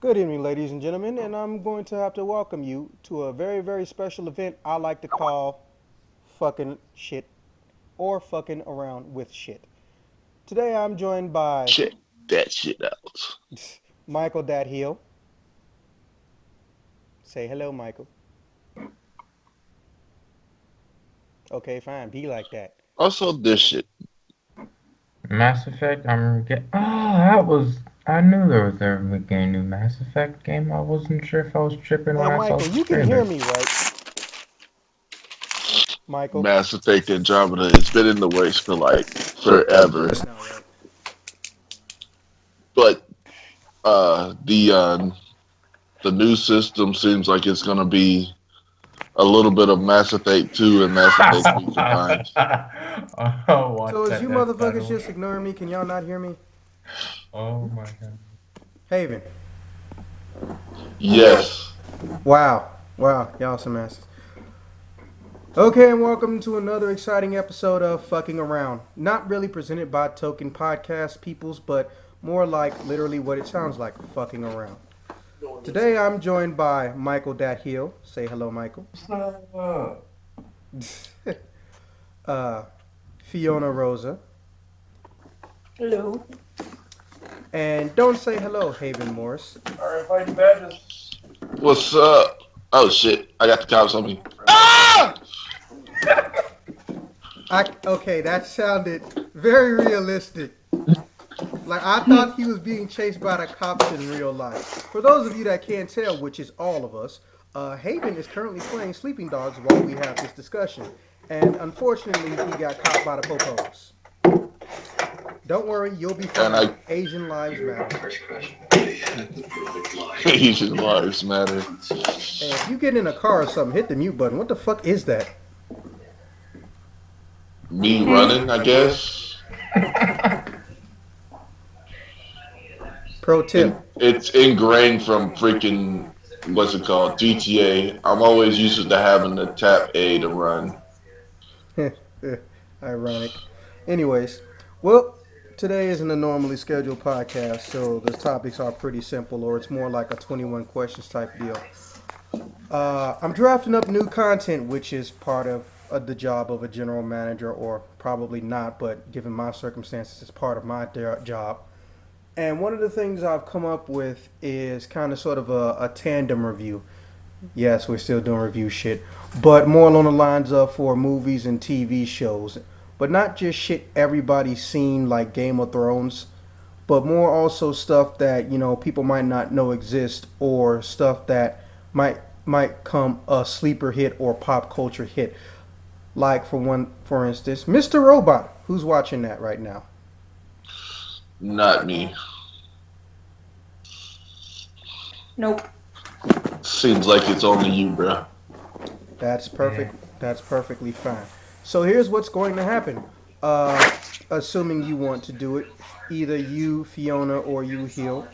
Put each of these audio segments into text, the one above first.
Good evening, ladies and gentlemen, and I'm going to have to welcome you to a very, very special event I like to call fucking shit or fucking around with shit. Today I'm joined by Check that shit out. Michael Dat Hill. Say hello, Michael. Okay, fine, be like that. Also, this shit. Mass Effect, I'm get. Oh, that was. I knew there was ever a new Mass Effect game. I wasn't sure if I was tripping Hey, when I saw Michael, the you can hear trailer. me, right? Michael? Mass Effect Andromeda. It's been in the works for like forever. Just now, right? But the new system seems like it's gonna be a little bit of Mass Effect 2 and Mass Effect 3 combined. Oh, So watch is you that death motherfuckers battle. just ignoring me? Can y'all not hear me? Oh my god. Haven. Yes. Wow. Wow, y'all some asses. Okay, and welcome to another exciting episode of Fucking Around. Not really presented by Token Podcast peoples, but more like literally what it sounds like, fucking around. Today I'm joined by Michael Dat Hill. Say hello, Michael. So, uh, Fiona Rosa. Hello. And don't say hello, Haven Morris. alright, fighting badges. What's up? Oh shit! I got the cops on me. Ah! Okay, that sounded very realistic. Like I thought he was being chased by the cops in real life. For those of you that can't tell, which is all of us, Haven is currently playing Sleeping Dogs while we have this discussion, and unfortunately, he got caught by the popos. Don't worry, you'll be And fine. Asian lives matter. Asian lives matter. And if you get in a car or something, hit the mute button. What the fuck is that? Me running, I guess. Pro tip. It's ingrained from freaking what's it called GTA. I'm always used to having to tap A to run. Ironic. Anyways, well, today isn't a normally scheduled podcast, so the topics are pretty simple, or it's more like a 21 questions type deal. I'm drafting up new content, which is part of the job of a general manager, or probably not, but given my circumstances, it's part of my job. And one of the things I've come up with is kind of sort of a tandem review. Yes, we're still doing review shit, but more along the lines of for movies and TV shows. But not just shit everybody's seen like Game of Thrones, but more also stuff that, people might not know exist or stuff that might come a sleeper hit or pop culture hit. Like for instance, Mr. Robot. Who's watching that right now? Not me. Nope. Seems like it's only you, bro. That's Yeah. perfect. That's perfectly fine. So here's what's going to happen. Uh, Assuming you want to do it, either you, Fiona, or you, Hill,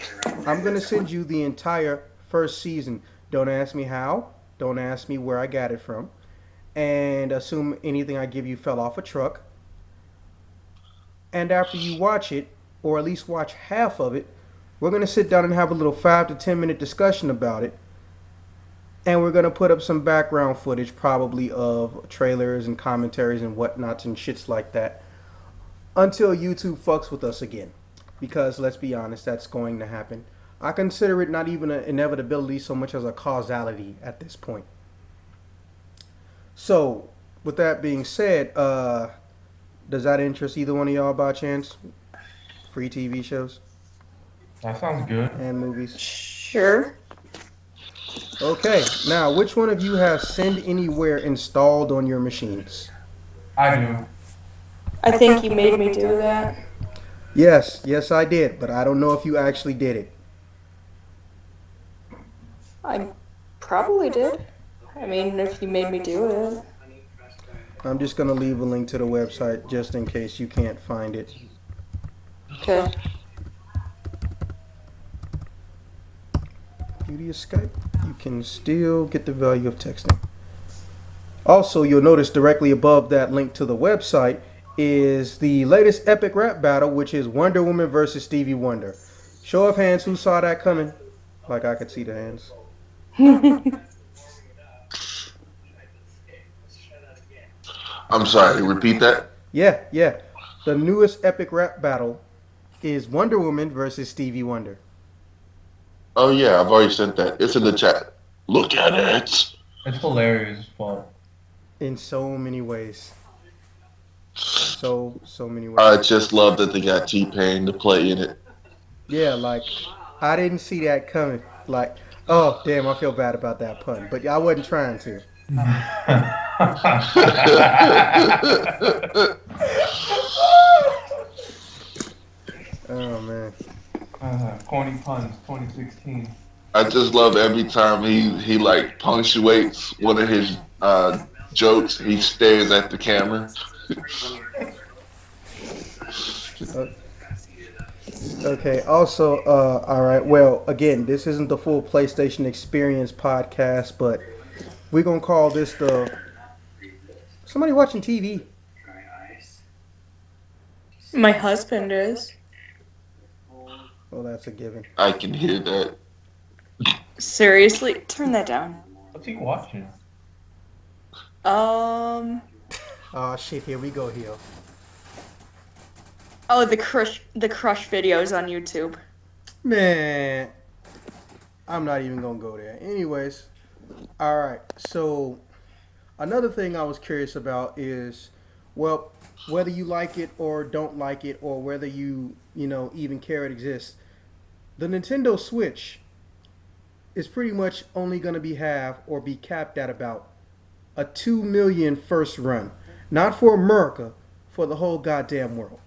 I'm going to send you the entire first season. Don't ask me how. Don't ask me where I got it from. And assume anything I give you fell off a truck. And after you watch it, or at least watch half of it, we're going to sit down and have a little 5 to 10 minute discussion about it, and we're gonna put up some background footage, probably of trailers and commentaries and whatnots and shits like that, until YouTube fucks with us again. Because let's be honest, that's going to happen. I consider it not even an inevitability so much as a causality at this point. So, with that being said, does that interest either one of y'all by chance? Free TV shows That sounds good. and movies. Sure. Okay, now which one of you has Send Anywhere installed on your machines? I do. I think you made me do that. Yes, yes, I did, but I don't know if you actually did it. I probably did. I mean, if you made me do it. I'm just gonna leave a link to the website just in case you can't find it. Okay. Beauty of Skype, you can still get the value of texting. Also, you'll notice directly above that link to the website is the latest epic rap battle, which is Wonder Woman versus Stevie Wonder. Show of hands, who saw that coming? Like I could see the hands. I'm sorry. Repeat that. Yeah, yeah. The newest epic rap battle is Wonder Woman versus Stevie Wonder. Oh yeah, I've already sent that. It's in the chat. Look at it. It's hilarious as fuck. In so many ways. So many I ways. just love that they got T-Pain to play in it. Yeah, like I didn't see that coming. Like, oh damn, I feel bad about that pun, but I wasn't trying to. Oh man. Corny puns, 2016. I just love every time he like punctuates one of his jokes. He stares at the camera. Uh, okay. Also, all right. Well, again, this isn't the full PlayStation Experience podcast, but we're gonna call this the somebody watching TV. My husband is. Well, that's a given. I can hear that. Seriously? Turn that down. What's he watching? Um. Oh shit! Here we go, here. Oh, the crush videos on YouTube. Man, I'm not even gonna go there. Anyways, all right. So another thing I was curious about is, well, whether you like it or don't like it, or whether you even care it exists. The Nintendo Switch is pretty much only gonna be capped at about a 2 million first run, not for America, for the whole goddamn world.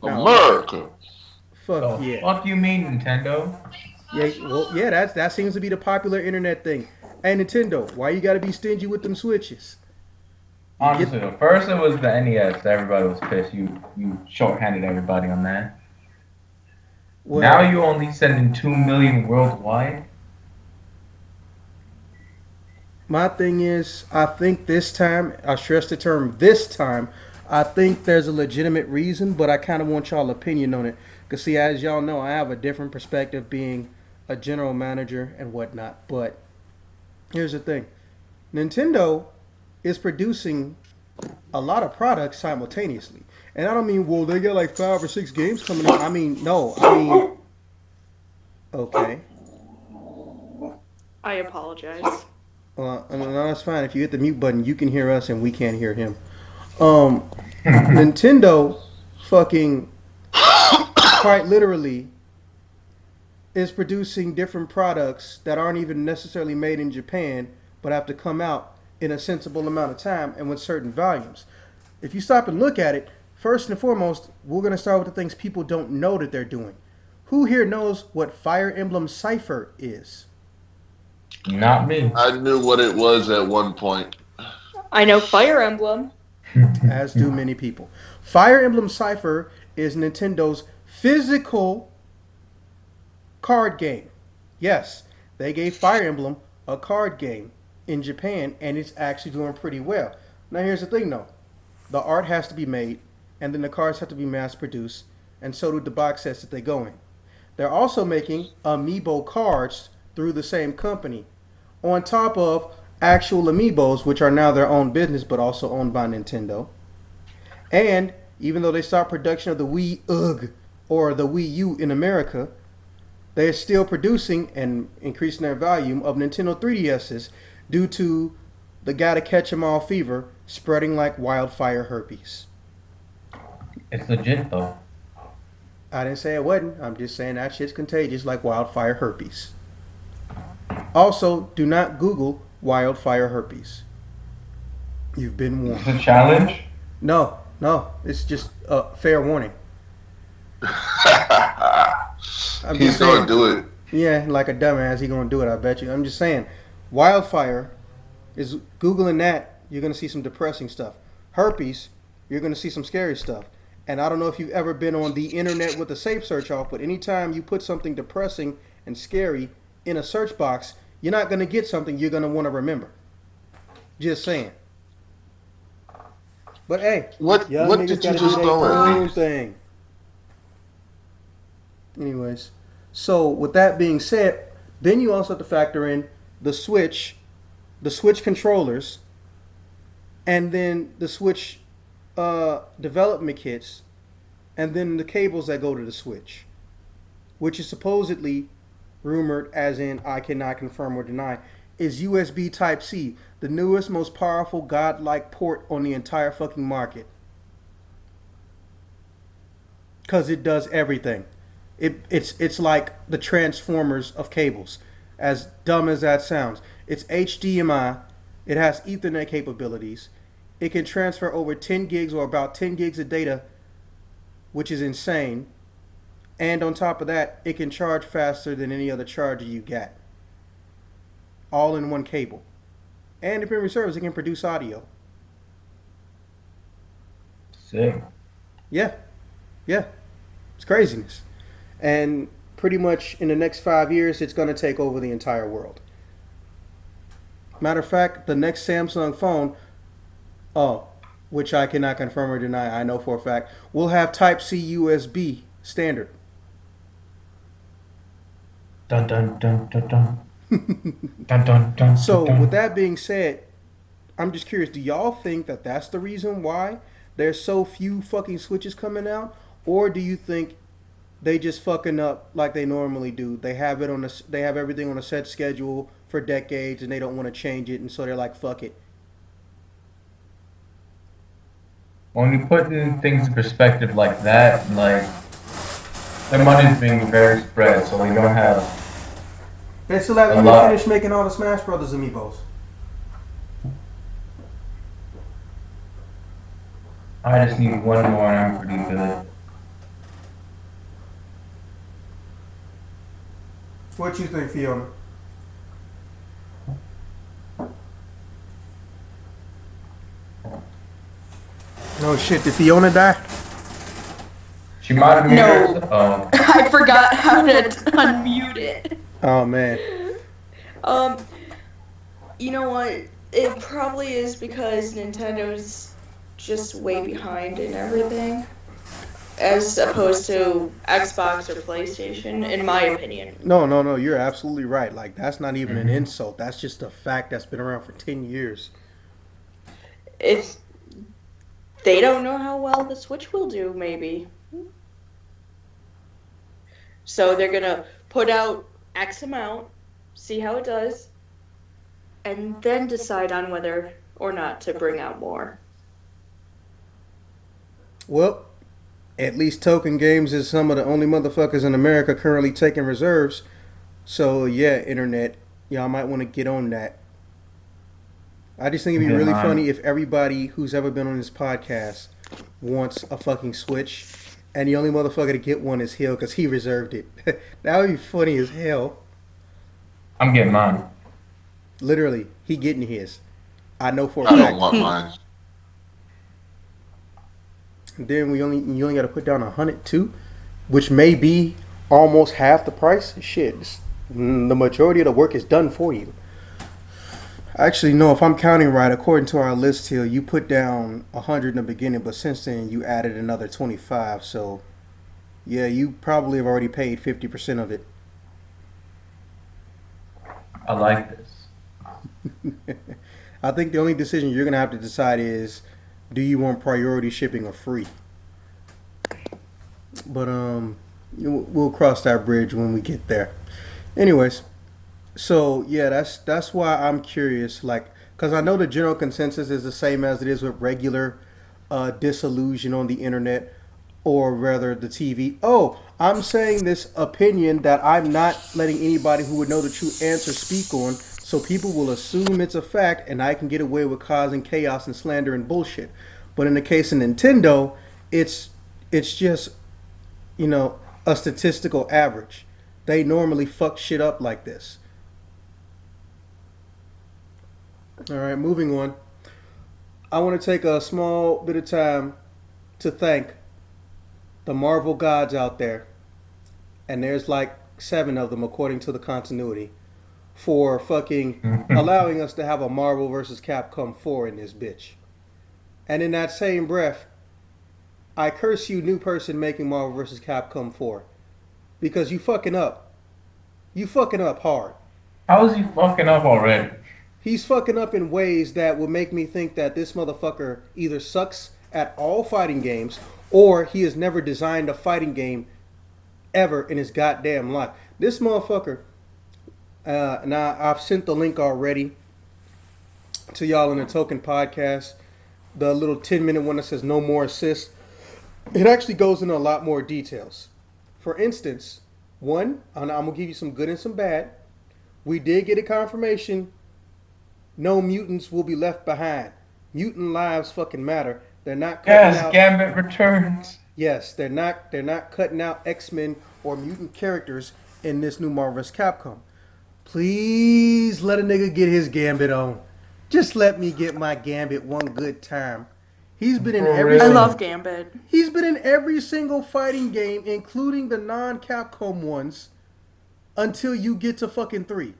Now, America. fuck The yeah. fuck you mean, Nintendo? Yeah, well, yeah, that seems to be the popular internet thing. Hey, Nintendo, why you gotta be stingy with them switches? You Honestly, get at first it was the NES. Everybody was pissed. You shorthanded everybody on that. Now well, you only sending 2 million worldwide. my thing is, I think this time, I stress the term this time, I think there's a legitimate reason, but I kind of want y'all opinion on it. Because, see, as y'all know, I have a different perspective being a general manager and whatnot. But here's the thing Nintendo is producing a lot of products simultaneously. And I don't mean, well, they got like 5 or 6 games coming out. I mean, no. I mean, okay. I apologize. Well, no, that's fine. If you hit the mute button, you can hear us and we can't hear him. Nintendo fucking quite literally is producing different products that aren't even necessarily made in Japan, but have to come out in a sensible amount of time and with certain volumes. If you stop and look at it, first and foremost, we're going to start with the things people don't know that they're doing. Who here knows what Fire Emblem Cipher is? Not me. I knew what it was at one point. I know Fire Emblem. As do many people. Fire Emblem Cipher is Nintendo's physical card game. Yes, they gave Fire Emblem a card game in Japan, and it's actually doing pretty well. Now, here's the thing though the art has to be made, and then the cards have to be mass produced, and so do the box sets that they go in. They're also making amiibo cards through the same company, on top of actual amiibos, which are now their own business but also owned by Nintendo. And even though they stopped production of the Wii UG or the Wii U in America, they are still producing and increasing their volume of Nintendo 3DSs due to the gotta catch 'em all fever spreading like wildfire herpes. It's legit though. I didn't say it wasn't. I'm just saying that shit's contagious like wildfire herpes. Also, do not Google wildfire herpes. You've been It's a warned. challenge. No, no, it's just a fair warning. I'm He's just gonna saying. do it. Yeah, like a dumbass, he gonna do it. I bet you. I'm just saying. Wildfire is Googling that. You're gonna see some depressing stuff. Herpes, you're gonna see some scary stuff. And I don't know if you've ever been on the internet with a safe search off, but anytime you put something depressing and scary in a search box, you're not gonna get something you're gonna want to remember. Just saying. But hey, What young what niggas did you gotta do just their throw at own me? thing. Anyways, so with that being said, Then you also have to factor in the the Switch controllers, and then the Switch development kits, and then the cables that go to the Switch, which is supposedly rumored, as in I cannot confirm or deny, is USB Type C, the newest, most powerful, godlike port on the entire fucking market. Because it does everything. It's like the Transformers of cables. As dumb as that sounds, it's HDMI. It has Ethernet capabilities. It can transfer over 10 gigs or about 10 gigs of data, which is insane. And on top of that, it can charge faster than any other charger you get. All in one cable. And if it reserves, it can produce audio. Sick. Yeah, yeah. It's craziness. And pretty much in the next 5 years, it's going to take over the entire world. Matter of fact, the next Samsung phone, oh, which I cannot confirm or deny, I know for a fact, will have Type C USB standard. Dun dun dun dun dun. Dun dun dun So, dun with dun. that being said, I'm just curious, do y'all think that that's the reason why there's so few fucking Switches coming out? Or do you think they just fucking up like they normally do? They have everything on a set schedule for decades and they don't want to change it, and so they're like, fuck it. When you put in things in perspective like that, like the money's being very spread, so we don't have They still haven't a even lot. finished making all the Smash Brothers amiibos. I just need one more and I'm pretty good. What you think, Fiona? Oh shit, did Fiona die? She might have No. muted herself. I forgot how to unmute it. Oh man. Um, you know what? It probably is because Nintendo's just way behind in everything, as opposed to Xbox or PlayStation, in my opinion. No, you're absolutely right. Like, that's not even an Mhm. insult. That's just a fact that's been around for 10 years. It's they don't know how well the Switch will do, maybe. So they're gonna put out X amount, see how it does, and then decide on whether or not to bring out more. Well, at least Token Games is some of the only motherfuckers in America currently taking reserves. So, yeah, internet, y'all might want to get on that. I just think it'd be Get really mine. funny if everybody who's ever been on this podcast wants a fucking Switch, and the only motherfucker to get one is Hill because he reserved it. That would be funny as hell. I'm getting mine. Literally, he getting his. I know for a I don't fact. want mine. And then you only got to put down 102, which may be almost half the price. Shit, the majority of the work is done for you. Actually, no, if I'm counting right, according to our list here, you put down 100 in the beginning, but since then you added another 25. So, yeah, you probably have already paid 50% of it. I like this. I think the only decision you're gonna have to decide is, do you want priority shipping or free? But we'll cross that bridge when we get there. Anyways, so yeah, that's why I'm curious, like, because I know the general consensus is the same as it is with regular disillusion on the internet, or rather the TV. Oh, I'm saying this opinion that I'm not letting anybody who would know the true answer speak on, so people will assume it's a fact, and I can get away with causing chaos and slander and bullshit. But in the case of Nintendo, it's just, you know, a statistical average. They normally fuck shit up like this. All right, moving on. I want to take a small bit of time to thank the Marvel gods out there, and there's like 7 of them according to the continuity, for fucking allowing us to have a Marvel vs. Capcom 4 in this bitch. And in that same breath, I curse you, new person making Marvel vs. Capcom 4, because you fucking up. You fucking up hard. How is he fucking up already? He's fucking up in ways that will make me think that this motherfucker either sucks at all fighting games or he has never designed a fighting game ever in his goddamn life. This motherfucker, now I've sent the link already to y'all in the Token podcast, the little 10-minute one that says no more assists. It actually goes into a lot more details. For instance, one, I'm going to give you some good and some bad. We did get a confirmation no mutants will be left behind. Mutant lives fucking matter. They're not cutting Yes, out. Gambit returns. Yes, they're not. They're not cutting out X-Men or mutant characters in this new Marvel vs. Capcom. Please let a nigga get his Gambit on. Just let me get my Gambit one good time. He's been in For every. I real. love Gambit. He's been in every single fighting game, including the non-Capcom ones, until you get to fucking 3.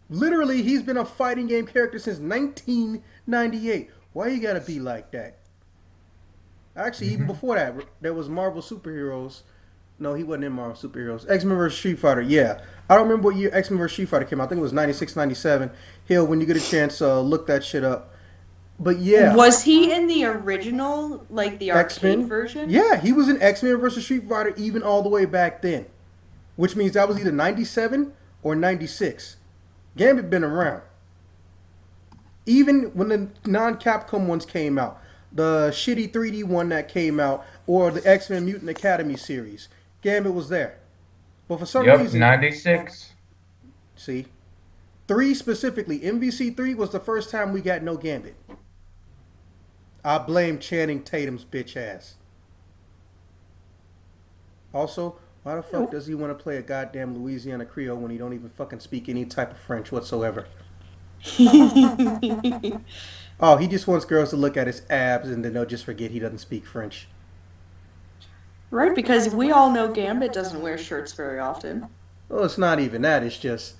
Literally, he's been a fighting game character since 1998. Why you gotta be like that? Actually, even before that, there was Marvel Superheroes. No, he wasn't in Marvel Superheroes. X-Men vs. Street Fighter, yeah. I don't remember what year X-Men vs. Street Fighter came out. I think it was 96, 97. Hell, when you get a chance, look that shit up. But yeah. Was he in the original, like the arcade X-Men version? Yeah, he was in X-Men vs. Street Fighter even all the way back then. Which means that was either 97 or 96. Gambit been around. Even when the non-Capcom ones came out, the shitty 3D one that came out, or the X-Men Mutant Academy series, Gambit was there. But for some Yep, reason, 96. see, 3 specifically, MVC3 was the first time we got no Gambit. I blame Channing Tatum's bitch ass. Also, why the fuck does he want to play a goddamn Louisiana Creole when he don't even fucking speak any type of French whatsoever? Oh, he just wants girls to look at his abs and then they'll just forget he doesn't speak French. Right, because we all know Gambit doesn't wear shirts very often. Well, it's not even that. It's just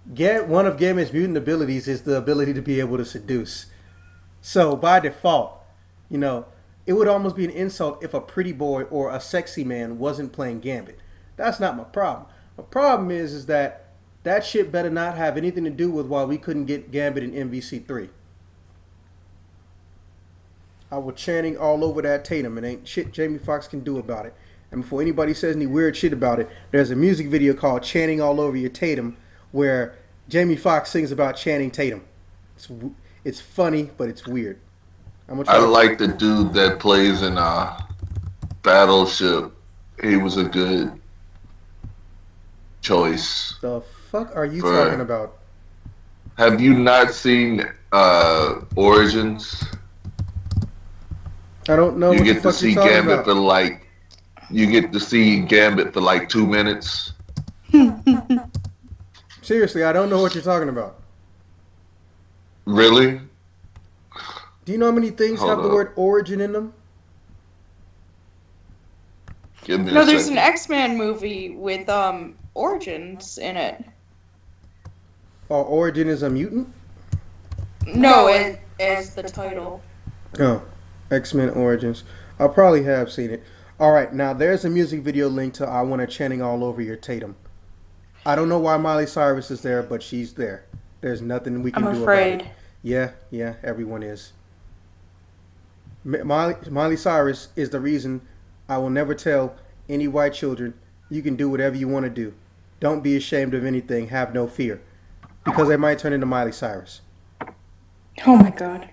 one of Gambit's mutant abilities is the ability to be able to seduce. So by default, you know, it would almost be an insult if a pretty boy or a sexy man wasn't playing Gambit. That's not my problem. My problem is that shit better not have anything to do with why we couldn't get Gambit in MVC3. I was chanting all over that Tatum, and ain't shit Jamie Foxx can do about it. And before anybody says any weird shit about it, there's a music video called "Chanting All Over Your Tatum," where Jamie Foxx sings about Channing Tatum. It's funny, but it's weird. I like the dude that plays in Battleship. He was a good choice. The fuck are you talking about? Have you not seen Origins? I don't know. You what get the to fuck see you're talking Gambit about. for like. You get to see Gambit for like 2 minutes. Seriously, I don't know what you're talking about. Really? Do you know how many things Hold have the up. word origin in them? Give me No, a there's second. an X-Men movie with Origins in it. Or origin is a mutant? No, it is the title. Oh, X-Men Origins. I probably have seen it. All right, now there's a music video link to "I Want to Chanting All Over Your Tatum." I don't know why Miley Cyrus is there, but she's there. There's nothing we can I'm do afraid. about it. Yeah, everyone is. Miley Cyrus is the reason I will never tell any white children you can do whatever you want to do. Don't be ashamed of anything. Have no fear. Because they might turn into Miley Cyrus. Oh my god.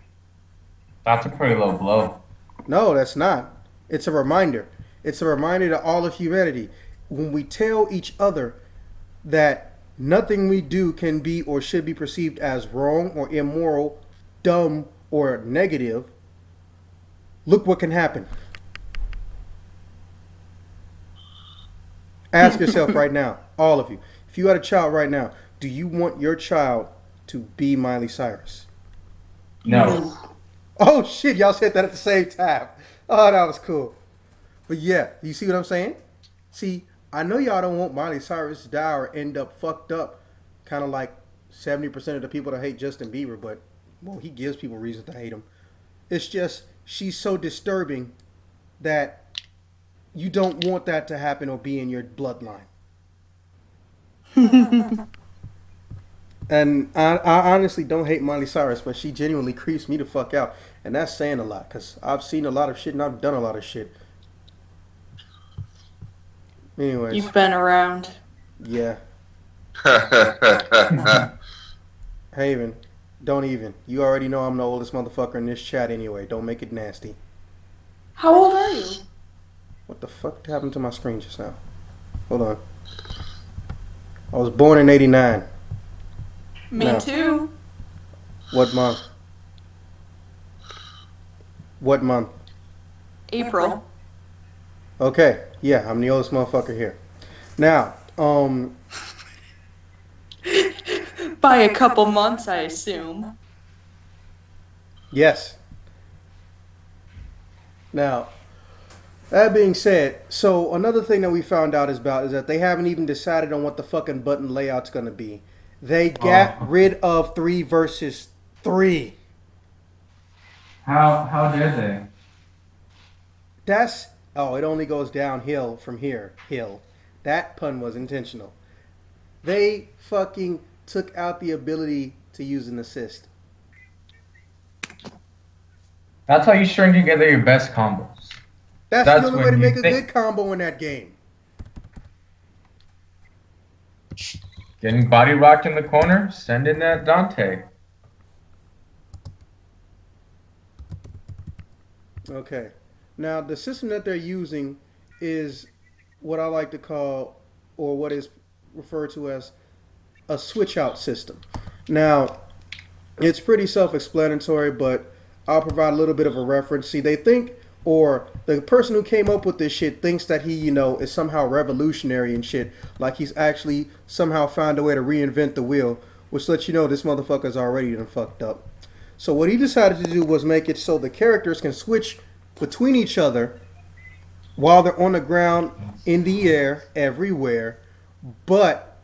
That's a pretty low blow. No, that's not. It's a reminder. It's a reminder to all of humanity. When we tell each other that nothing we do can be or should be perceived as wrong or immoral, dumb or negative, look what can happen. Ask yourself right now, all of you, if you had a child right now, do you want your child to be Miley Cyrus? No. Oh shit, y'all said that at the same time. Oh, that was cool. But yeah, you see what I'm saying? See, I know y'all don't want Miley Cyrus to die or end up fucked up, kind of like 70% of the people that hate Justin Bieber, but, well, he gives people reasons to hate him. It's just, she's so disturbing that You don't want that to happen or be in your bloodline. And I honestly don't hate Miley Cyrus, but she genuinely creeps me the fuck out. And that's saying a lot, because I've seen a lot of shit and I've done a lot of shit. Anyways, You've been around. yeah. Haven, don't even. You already know I'm the oldest motherfucker in this chat anyway. Don't make it nasty. How old are you? What the fuck happened to my screen just now? Hold on. I was born in 89. Me No. too. What month? What month? April. Okay. Yeah, I'm the oldest motherfucker here. Now, By a couple months, I assume. yes. Now, that being said, so another thing that we found out is that they haven't even decided on what the fucking button layout's gonna be. They got rid of 3 versus 3. How did they? That's it only goes downhill from here. Hill. That pun was intentional. They fucking took out the ability to use an assist. That's how you string together your best combos. That's That's the only way when to you make a think- good combo in that game. Getting body rocked in the corner, send in that Dante. Okay. Now, the system that they're using is what I like to call, or what is referred to as, a switch out system. Now, it's pretty self explanatory, but I'll provide a little bit of a reference. See, they think, or the person who came up with this shit thinks that he, is somehow revolutionary and shit. Like he's actually somehow found a way to reinvent the wheel, which lets you know this motherfucker's already done fucked up. So what he decided to do was make it so the characters can switch between each other while they're on the ground, in the air, everywhere, but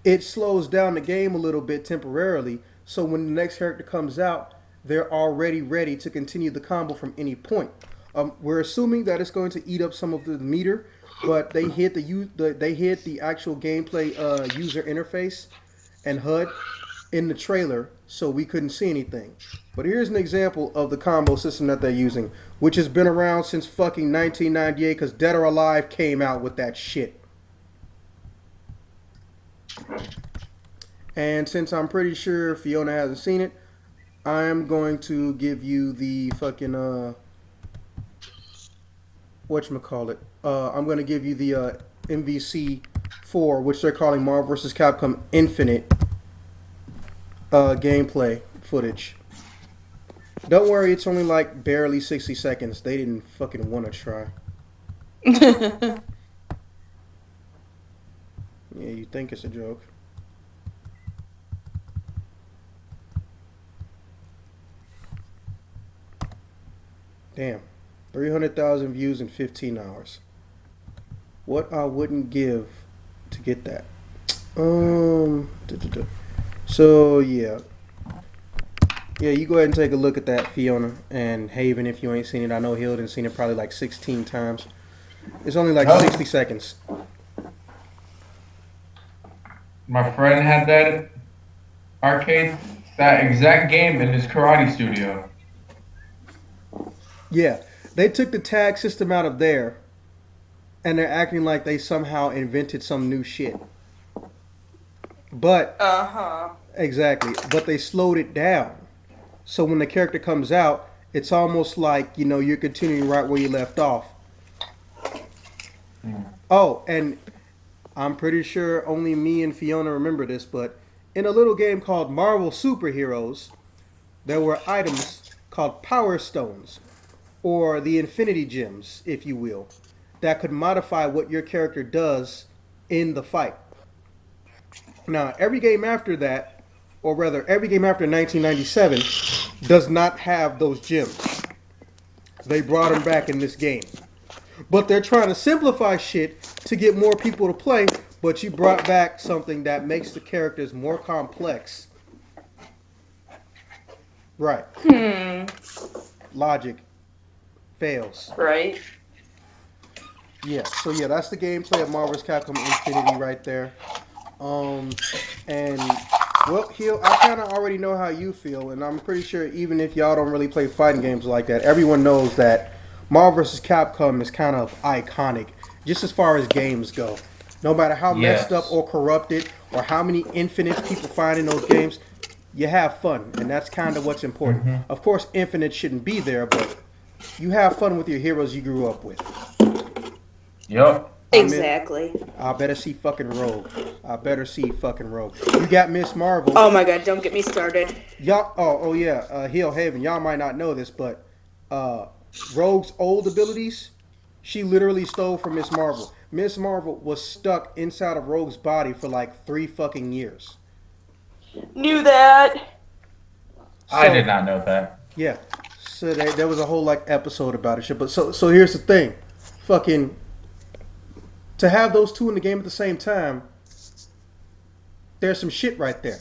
it slows down the game a little bit temporarily. So when the next character comes out, they're already ready to continue the combo from any point. We're assuming that it's going to eat up some of the meter, but they hit the actual gameplay user interface and HUD in the trailer, so we couldn't see anything. But here's an example of the combo system that they're using, which has been around since fucking 1998, because Dead or Alive came out with that shit. And since I'm pretty sure Fiona hasn't seen it, I'm going to give you the fucking whatchamacallit. I'm going to give you the MVC 4, which they're calling Marvel vs. Capcom Infinite gameplay footage. Don't worry, it's only like barely 60 seconds. They didn't fucking want to try. Yeah, you think it's a joke. Damn. 300,000 views in 15 hours. What I wouldn't give to get that. So, yeah. Yeah, you go ahead and take a look at that, Fiona. And Haven, if you ain't seen it. I know Hilden's seen it probably like 16 times. It's only like 60 seconds. My friend had that arcade, that exact game in his karate studio. Yeah, they took the tag system out of there, and they're acting like they somehow invented some new shit. But exactly, but they slowed it down. So when the character comes out, it's almost like you're continuing right where you left off. Oh, and I'm pretty sure only me and Fiona remember this, but in a little game called Marvel Superheroes, there were items called Power Stones, or the Infinity Gems, if you will, that could modify what your character does in the fight. Now, every game after that, or rather, every game after 1997, does not have those gems. They brought them back in this game. But they're trying to simplify shit to get more people to play, but you brought back something that makes the characters more complex. Right. Logic fails. Right. Yeah, so yeah, that's the gameplay of Marvel's Capcom Infinity right there. Um, and well, Hill, I kind of already know how you feel, and I'm pretty sure even if y'all don't really play fighting games like that, everyone knows that Marvel vs. Capcom is kind of iconic, just as far as games go. No matter how messed up Yes. or corrupted, or how many infinites people find in those games, you have fun, and that's kind of what's important. Mhm. Of course, infinite shouldn't be there, but you have fun with your heroes you grew up with. Yup. I'm in. Exactly. I better see fucking Rogue. I better see fucking Rogue. You got Miss Marvel. Oh my god, don't get me started. Y'all. Oh yeah. Hill Haven. Y'all might not know this, but uh, Rogue's old abilities, she literally stole from Miss Marvel. Miss Marvel was stuck inside of Rogue's body for like 3 fucking years. Knew that. I did So not know that. yeah. So there was a whole like episode about it. Shit. But so here's the thing, fucking to have those two in the game at the same time, there's some shit right there.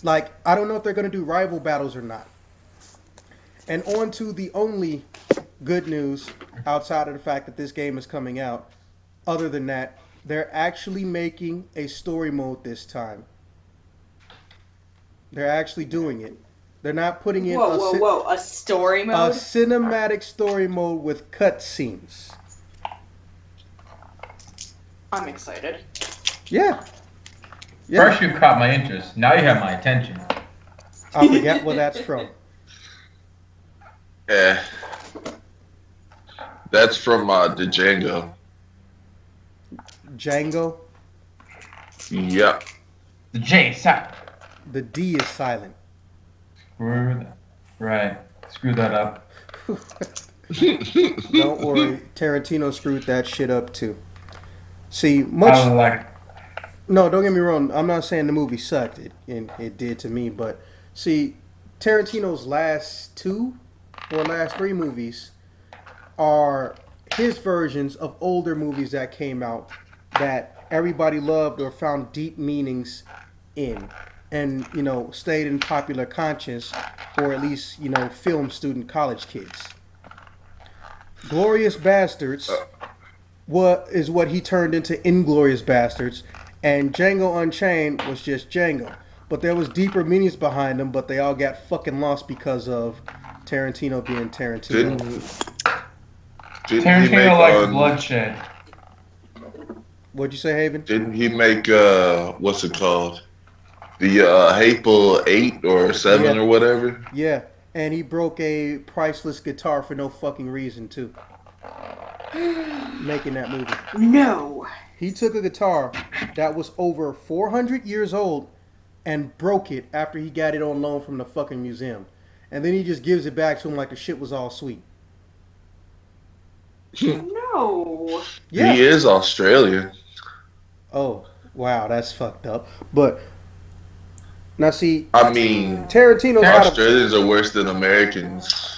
Like, I don't know if they're going to do rival battles or not. And on to the only good news outside of the fact that this game is coming out. Other than that, they're actually making a story mode this time. They're actually doing it. They're not putting in Whoa, whoa, whoa. A story a mode? cinematic story mode with cutscenes. I'm excited. Yeah. Yeah. First, you caught my interest. Now you have my attention. I forget where that's from. Yeah, that's from the Django. Django. Yep. The J side. The D is silent. Screw that. Right. Screw that up. Don't worry. Tarantino screwed that shit up too. See, I much like. no, don't get me wrong. I'm not saying the movie sucked. It did to me, but see, Tarantino's last two or last three movies are his versions of older movies that came out that everybody loved or found deep meanings in, and stayed in popular conscience for at least film student college kids. Glorious Bastards what he turned into Inglorious Bastards, and Django Unchained was just Django. But there was deeper meanings behind them, but they all got fucking lost because of Tarantino being Tarantino. Didn't didn't he Tarantino make likes on? bloodshed. What'd you say, Haven? Didn't he make what's it called? The Hateful Eight or Seven Yeah, or whatever. yeah. And he broke a priceless guitar for no fucking reason too, making that movie. No. He took a guitar that was over 400 years old and broke it after he got it on loan from the fucking museum. And then he just gives it back to him like the shit was all sweet. No. Yeah. He is Australian. Oh, wow, that's fucked up. But now see, I mean, Tarantino's got a Australians are worse than Americans.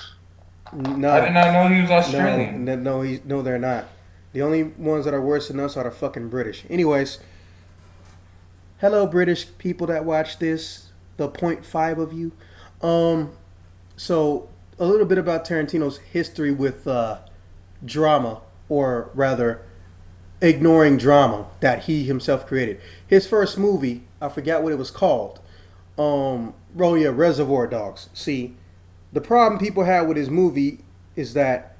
I did no, not know he was no, Australian. no, they're not. The only ones that are worse than us are the fucking British. Anyways, hello, British people that watch this, the point five of you. Um, so a little bit about Tarantino's history with drama, or rather, ignoring drama that he himself created. His first movie, I forgot what it was called. Oh yeah, Reservoir Dogs. See, the problem people had with his movie is that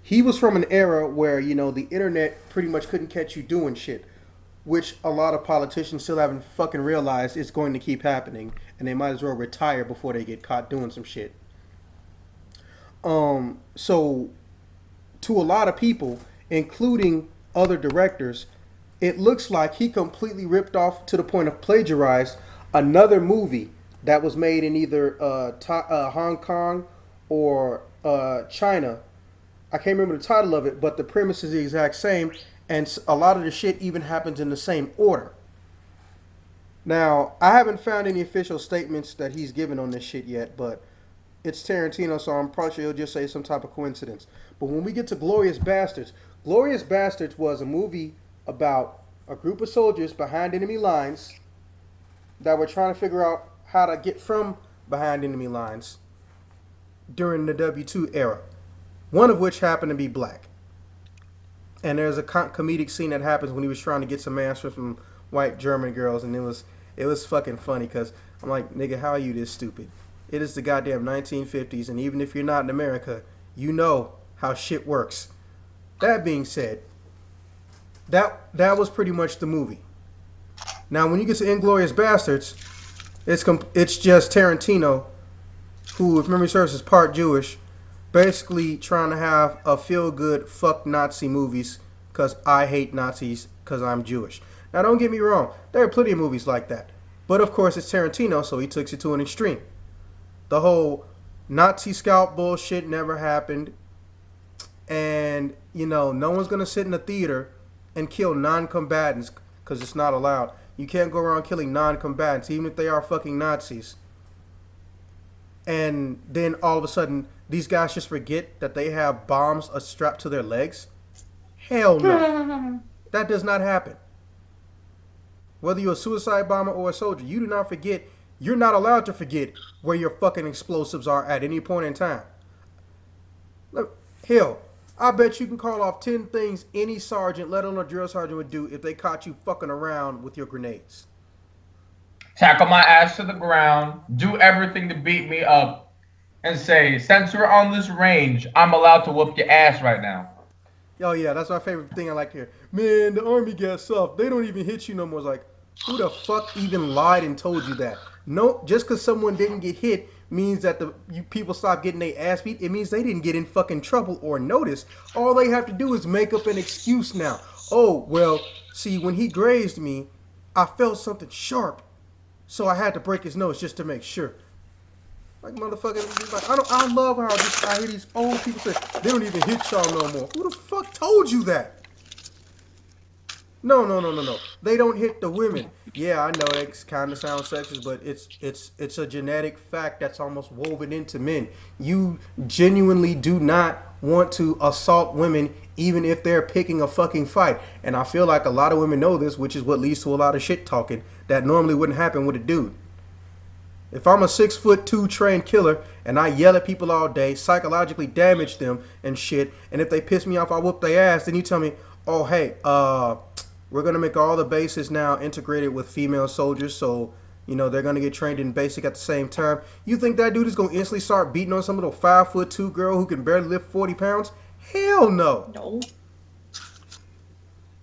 he was from an era where the internet pretty much couldn't catch you doing shit, which a lot of politicians still haven't fucking realized is going to keep happening, and they might as well retire before they get caught doing some shit. So to a lot of people, including other directors, it looks like he completely ripped off to the point of plagiarized another movie that was made in either Hong Kong or China. I can't remember the title of it, but the premise is the exact same, and a lot of the shit even happens in the same order. Now, I haven't found any official statements that he's given on this shit yet, but it's Tarantino, so I'm probably sure he'll just say some type of coincidence. But when we get to Glorious Bastards was a movie about a group of soldiers behind enemy lines that were trying to figure out how to get from behind enemy lines during the W2 era. One of which happened to be black. And there's a comedic scene that happens when he was trying to get some answers from white German girls, and it was fucking funny because I'm like, nigga, how are you this stupid? It is the goddamn 1950s, and even if you're not in America, you know how shit works. That being said, that was pretty much the movie. Now, when you get to Inglourious Bastards, it's just Tarantino, who, if memory serves, is part Jewish, basically trying to have a feel-good fuck Nazi movies because I hate Nazis because I'm Jewish. Now, don't get me wrong, there are plenty of movies like that, but of course it's Tarantino, so he takes it to an extreme. The whole Nazi scalp bullshit never happened, and no one's gonna sit in a theater and kill non-combatants because it's not allowed. You can't go around killing non-combatants, even if they are fucking Nazis. And then all of a sudden, these guys just forget that they have bombs strapped to their legs. Hell no, that does not happen. Whether you're a suicide bomber or a soldier, you do not forget. You're not allowed to forget where your fucking explosives are at any point in time. Look, hell, I bet you can call off 10 things any sergeant, let alone a drill sergeant, would do if they caught you fucking around with your grenades. Tackle my ass to the ground, do everything to beat me up, and say, since we're on this range, I'm allowed to whoop your ass right now. Oh yeah, that's my favorite thing I like to hear. Man, the army got soft. They don't even hit you no more. It's like, who the fuck even lied and told you that? No, just because someone didn't get hit means that people stop getting their ass beat. It means they didn't get in fucking trouble or noticed. All they have to do is make up an excuse now. Oh, well, see, when he grazed me, I felt something sharp, so I had to break his nose just to make sure. Like motherfucker, like, I love how I hear these old people say they don't even hit y'all no more. Who the fuck told you that? No, no, no, no, no. They don't hit the women. Yeah, I know it kind of sounds sexist, but it's a genetic fact that's almost woven into men. You genuinely do not want to assault women, even if they're picking a fucking fight. And I feel like a lot of women know this, which is what leads to a lot of shit talking that normally wouldn't happen with a dude. If I'm a 6'2" trained killer and I yell at people all day, psychologically damage them and shit, and if they piss me off, I whoop their ass, then you tell me, oh hey, we're gonna make all the bases now integrated with female soldiers, so they're gonna get trained in basic at the same time. You think that dude is gonna instantly start beating on some little 5'2" girl who can barely lift 40 pounds? Hell no. No.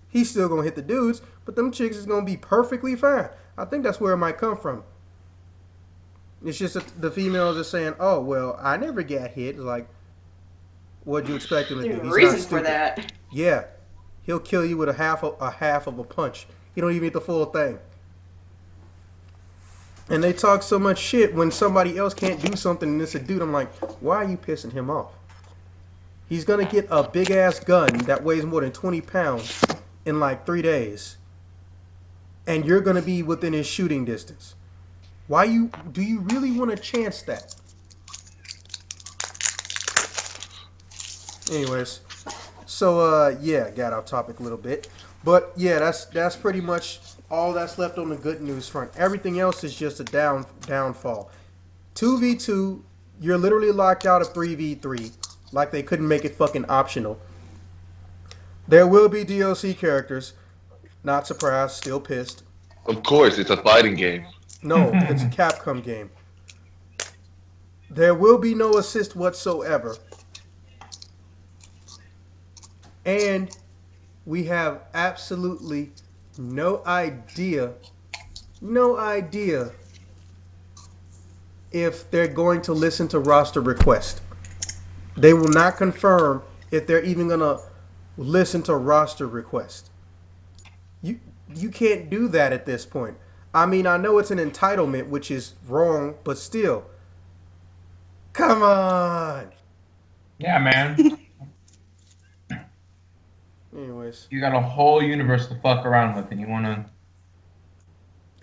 He's still gonna hit the dudes, but them chicks is gonna be perfectly fine. I think that's where it might come from. It's just that the females are saying, "Oh well, I never get hit." It's like, what'd you expect him to do? There's a He's reason not for stupid. that. Yeah, he'll kill you with a half of a punch. He don't even eat the full thing. And they talk so much shit when somebody else can't do something, and it's a dude. I'm like, why are you pissing him off? He's gonna get a big ass gun that weighs more than 20 pounds in like 3 days, and you're gonna be within his shooting distance. Do you really want to chance that? Anyways, so yeah, got off topic a little bit, but yeah, that's pretty much all that's left on the good news front. Everything else is just a downfall. 2v2, you're literally locked out of 3v3, like they couldn't make it fucking optional. There will be DLC characters. Not surprised, still pissed. Of course, it's a fighting game. No, it's a Capcom game. There will be no assist whatsoever. And we have absolutely no idea if they're going to listen to roster requests. They will not confirm if they're even going to listen to roster requests. You can't do that at this point. I mean, I know it's an entitlement, which is wrong, but still. Come on. Yeah, man. Anyways. You got a whole universe to fuck around with, and you wanna.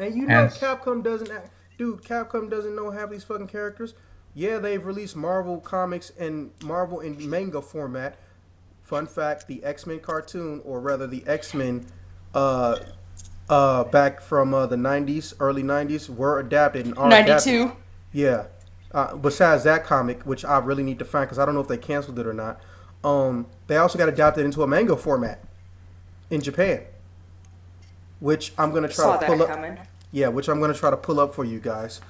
And you know Capcom doesn't act. Dude, Capcom doesn't know half these fucking characters. Yeah, they've released Marvel comics and Marvel in manga format. Fun fact, the X-Men cartoon, or rather the X-Men back from the 90s, early 90s, were adapted and are 92. adapted. Yeah. Besides that comic, which I really need to find because I don't know if they canceled it or not. They also got adapted into a manga format. in Japan, which I'm gonna try to Saw pull that up. coming. Yeah, which I'm gonna try to pull up for you guys.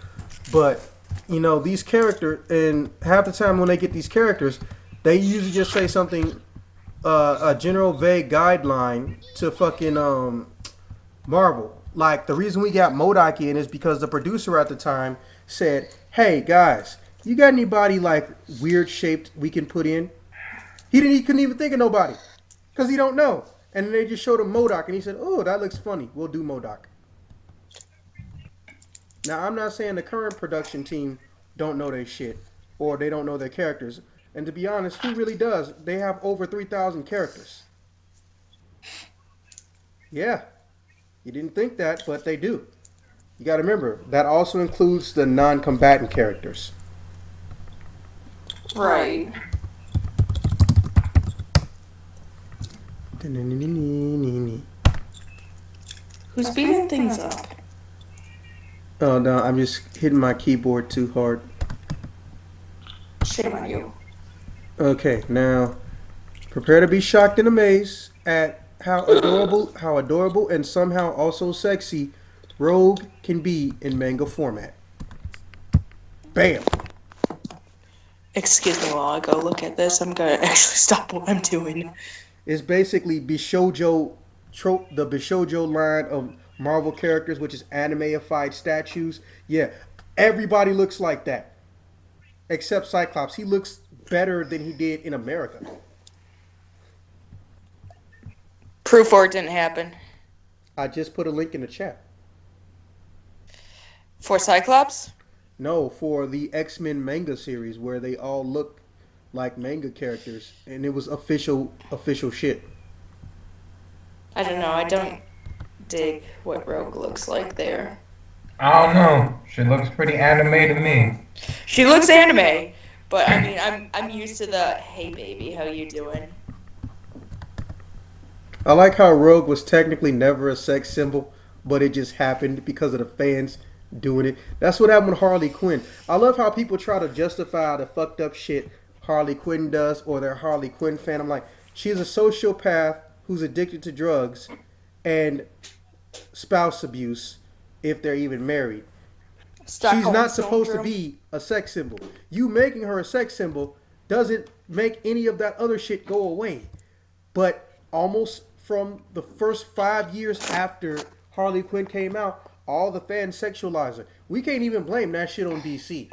But these characters, and half the time when they get these characters, they usually just say something, a general vague guideline to fucking Marvel. Like the reason we got Modok in is because the producer at the time said, "Hey guys, you got anybody like weird shaped we can put in?" He couldn't even think of nobody because he don't know. And then they just showed him Modok, and he said, "Oh, that looks funny. We'll do Modok." Now I'm not saying the current production team don't know their shit or they don't know their characters. And to be honest, who really does? They have over 3,000 characters. Yeah, you didn't think that, but they do. You got to remember that also includes the non-combatant characters. Right. Who's beating things up? Oh no, I'm just hitting my keyboard too hard. Shame on you. Okay, now prepare to be shocked and amazed at how adorable, and somehow also sexy Rogue can be in manga format. Bam. Excuse me while I go look at this. I'm gonna actually stop what I'm doing. It's basically Bishojo trope, the Bishojo line of Marvel characters, which is animeified statues. Yeah, everybody looks like that except Cyclops. He looks better than he did in America. Proof or it didn't happen. I just put a link in the chat. For Cyclops? No, for the X-Men manga series where they all look like manga characters, and it was official shit. I don't know. I don't dig what Rogue looks like there. I don't know. She looks pretty anime to me. She looks anime, but I mean, I'm used to the "Hey baby, how you doing?" I like how Rogue was technically never a sex symbol, but it just happened because of the fans doing it. That's what happened with Harley Quinn. I love how people try to justify the fucked up shit Harley Quinn does or their Harley Quinn fan. I'm like, she's a sociopath who's addicted to drugs and spouse abuse if they're even married. She's not supposed to be a sex symbol. You making her a sex symbol doesn't make any of that other shit go away. But almost from the first 5 years after Harley Quinn came out, all the fans sexualized her. We can't even blame that shit on DC.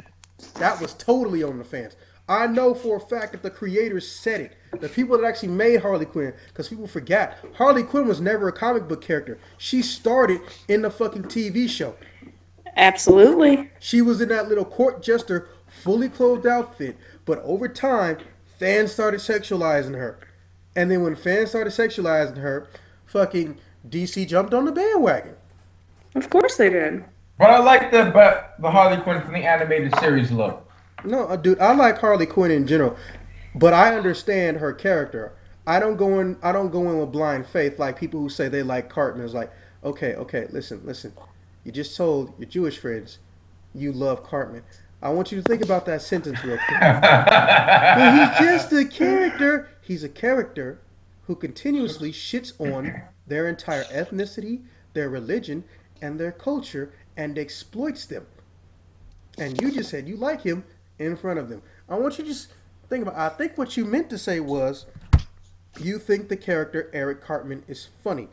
That was totally on the fans. I know for a fact that the creators said it. The people that actually made Harley Quinn, because people forgot, Harley Quinn was never a comic book character. She started in the fucking TV show. Absolutely. She was in that little court jester, fully clothed outfit. But over time, fans started sexualizing her. And then when fans started sexualizing her, fucking DC jumped on the bandwagon. Of course they did. But I like the Harley Quinn from the animated series look. No, dude, I like Harley Quinn in general, but I understand her character. I don't go in with blind faith like people who say they like Cartman. It's like, okay, listen. You just told your Jewish friends you love Cartman. I want you to think about that sentence real quick. Well, he's just a character. He's a character who continuously shits on their entire ethnicity, their religion, and their culture, and exploits them. And you just said you like him in front of them. I want you to just think about. I think what you meant to say was you think the character Eric Cartman is funny.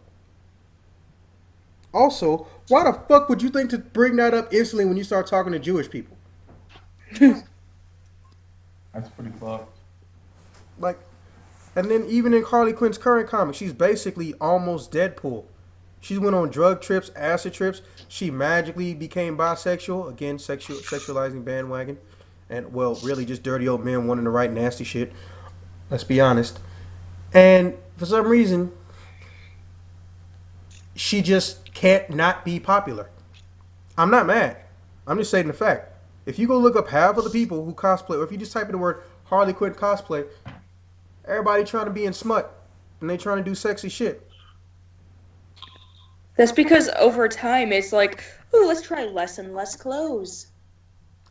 Also, why the fuck would you think to bring that up instantly when you start talking to Jewish people? That's pretty fucked. Like, and then even in Harley Quinn's current comic, she's basically almost Deadpool. She went on drug trips, acid trips. She magically became bisexual. Again, sexualizing bandwagon. And, well, really just dirty old men wanting to write nasty shit. Let's be honest. And for some reason, she just can't not be popular. I'm not mad. I'm just stating the fact. If you go look up half of the people who cosplay, or if you just type in the word Harley Quinn cosplay, everybody trying to be in smut. And they trying to do sexy shit. That's because over time it's like, ooh, let's try less and less clothes.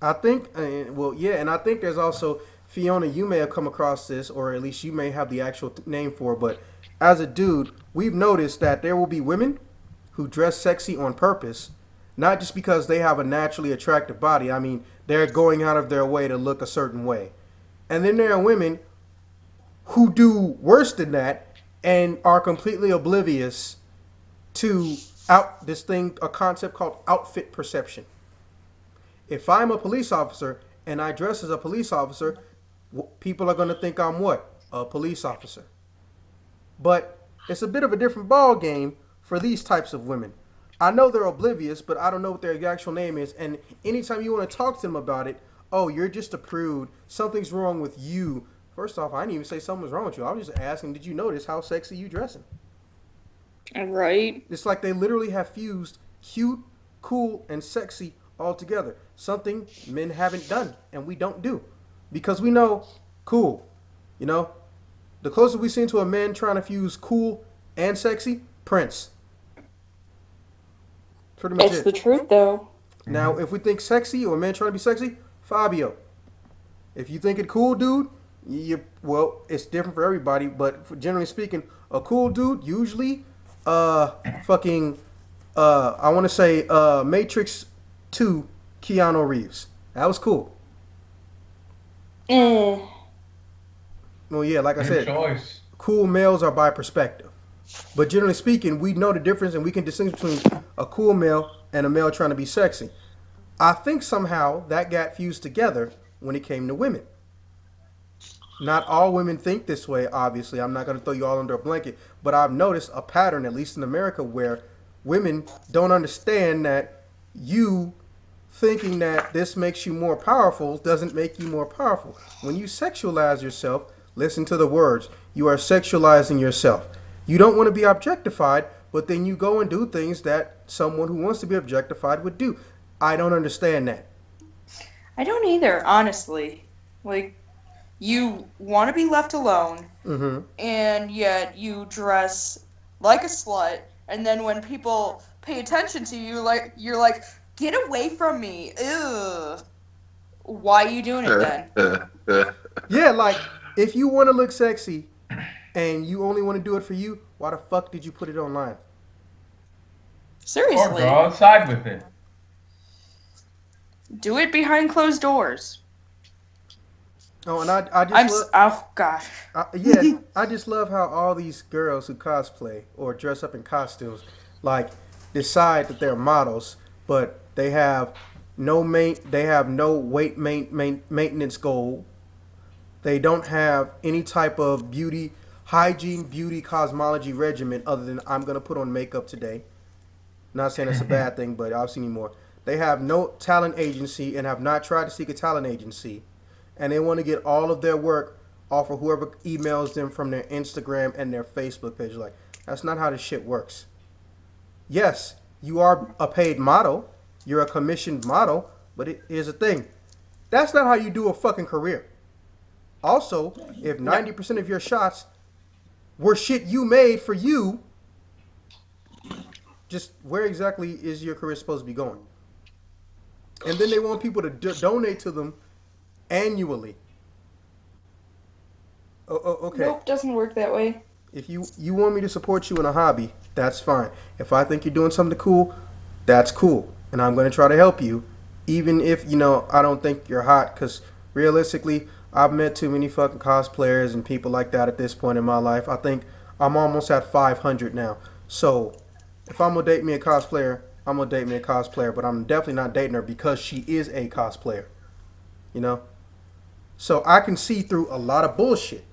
I think, well, yeah, and I think there's also, Fiona, you may have come across this, or at least you may have the actual name for it, but as a dude, we've noticed that there will be women who dress sexy on purpose, not just because they have a naturally attractive body. I mean, they're going out of their way to look a certain way. And then there are women who do worse than that and are completely oblivious to out this thing, a concept called outfit perception. If I'm a police officer and I dress as a police officer, people are going to think I'm what? A police officer. But it's a bit of a different ball game for these types of women. I know they're oblivious, but I don't know what their actual name is. And anytime you want to talk to them about it, oh, you're just a prude. Something's wrong with you. First off, I didn't even say something was wrong with you. I was just asking, did you notice how sexy you dressing? Right. It's like they literally have fused cute, cool, and sexy all together. Something men haven't done and we don't do. Because we know, cool. You know, the closer we seem to a man trying to fuse cool and sexy, Prince. Pretty much It's the it. truth, though. Now, if we think sexy or a man trying to be sexy, Fabio. If you think it cool, dude, well, it's different for everybody, but generally speaking, a cool dude usually, fucking, I want to say, Matrix 2, Keanu Reeves. That was cool. Eh. Well, yeah, like I Good said, choice. cool males are by perspective. But generally speaking, we know the difference and we can distinguish between a cool male and a male trying to be sexy. I think somehow that got fused together when it came to women. Not all women think this way, obviously. I'm not going to throw you all under a blanket, but I've noticed a pattern, at least in America, where women don't understand that you thinking that this makes you more powerful doesn't make you more powerful. When you sexualize yourself, listen to the words. You are sexualizing yourself. You don't want to be objectified, but then you go and do things that someone who wants to be objectified would do. I don't understand that. I don't either, honestly. Like, you want to be left alone, Mm-hmm. and yet you dress like a slut, and then when people pay attention to you, like you're like, get away from me. Ew. Why are you doing it then? Yeah, like if you want to look sexy and you only want to do it for you, why the fuck did you put it online? Or Seriously, go outside with it. do it behind closed doors. Oh, and I just love, Oh gosh. yeah, I just love how all these girls who cosplay or dress up in costumes, like, decide that they're models, but they have no weight maintenance goal. They don't have any type of hygiene, beauty, cosmology regimen other than I'm gonna put on makeup today. Not saying it's a bad thing, but I've seen more. They have no talent agency and have not tried to seek a talent agency, and they want to get all of their work off of whoever emails them from their Instagram and their Facebook page. Like, that's not how this shit works. Yes, you are a paid model, you're a commissioned model, but here's the thing: that's not how you do a fucking career. Also, if No. 90% of your shots were shit you made for you, just where exactly is your career supposed to be going? And then they want people to donate to them annually. Okay. Nope, doesn't work that way. If you want me to support you in a hobby, that's fine. If I think you're doing something cool, that's cool, and I'm going to try to help you, even if I don't think you're hot. Because realistically, I've met too many fucking cosplayers and people like that at this point in my life. I think I'm almost at 500 now. So if I'm gonna date me a cosplayer, I'm gonna date me a cosplayer. But I'm definitely not dating her because she is a cosplayer. You know. So I can see through a lot of bullshit.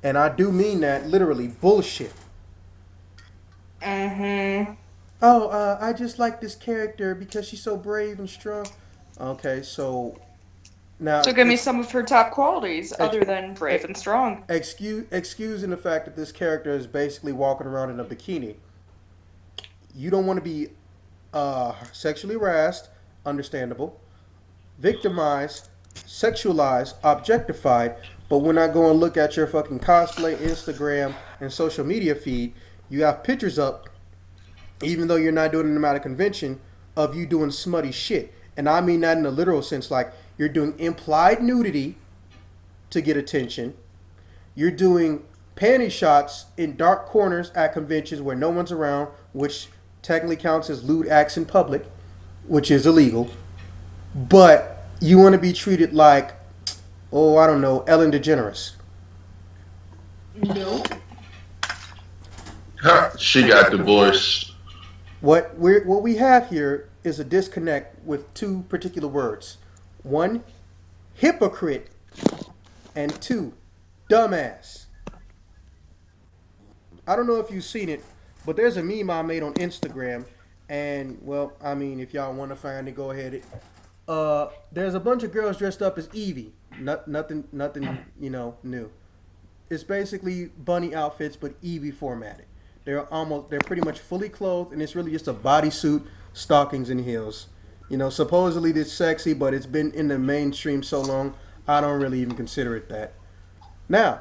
And I do mean that literally, bullshit. Mm-hmm. Oh, I just like this character because she's so brave and strong. Okay, so now So give me some of her top qualities ex- other than brave and strong. excusing the fact that this character is basically walking around in a bikini. You don't want to be sexually harassed, understandable, victimized, sexualized, objectified, but when I go and look at your fucking cosplay, Instagram, and social media feed, you have pictures up, even though you're not doing an amount of convention, of you doing smutty shit. And I mean that in a literal sense, like you're doing implied nudity to get attention. You're doing panty shots in dark corners at conventions where no one's around, which technically counts as lewd acts in public, which is illegal. But you want to be treated like, oh, I don't know, Ellen DeGeneres. Nope. She got divorced. What we have here is a disconnect with two particular words. One, hypocrite, and two, dumbass. I don't know if you've seen it, but there's a meme I made on Instagram, and well, I mean, if y'all want to find it, go ahead. There's a bunch of girls dressed up as Evie. Nothing, new. It's basically bunny outfits, but Eevee formatted. They're pretty much fully clothed, and it's really just a bodysuit, stockings, and heels. Supposedly it's sexy, but it's been in the mainstream so long, I don't really even consider it that. Now,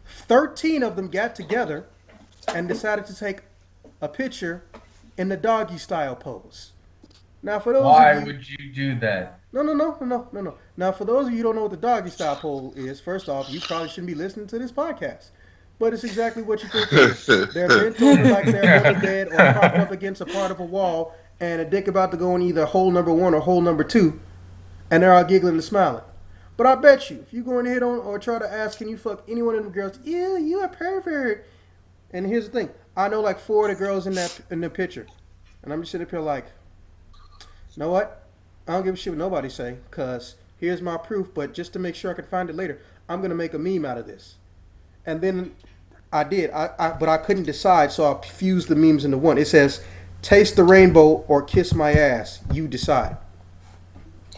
13 of them got together and decided to take a picture in the doggy style pose. Now, for those Why of you, would you do that? no. Now, for those of you who don't know what the doggy style pole is, first off, you probably shouldn't be listening to this podcast. But it's exactly what you think it is. They're bent over like they're on the bed or propped up against a part of a wall, and a dick about to go in either hole number one or hole number two, and they're all giggling and smiling. But I bet you, if you go and hit on or try to ask, can you fuck any one of them girls? Yeah, you a pervert. And here's the thing: I know like four of the girls in the picture, and I'm just sitting up here like, you know what? I don't give a shit what nobody say, cause here's my proof. But just to make sure I can find it later, I'm gonna make a meme out of this. And then I did, but I couldn't decide, so I fused the memes into one. It says, "Taste the rainbow or kiss my ass. You decide."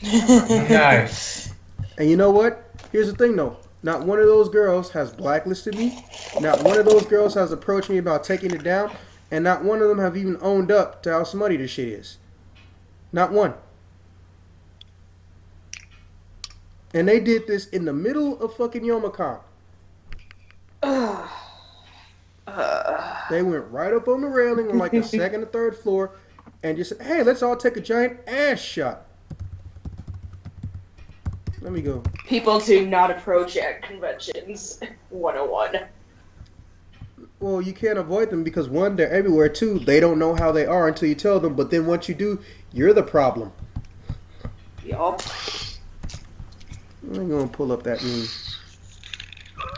Nice. And you know what? Here's the thing, though. Not one of those girls has blacklisted me. Not one of those girls has approached me about taking it down, and not one of them have even owned up to how smutty this shit is. Not one. And they did this in the middle of fucking Yomicon. They went right up on the railing on like the second or third floor and just said, hey, let's all take a giant ass shot. Let me go. People do not approach at conventions 101. Well, you can't avoid them because one, they're everywhere. Two, they don't know how they are until you tell them. But then once you do, you're the problem. Yup. I'm going to pull up that meme.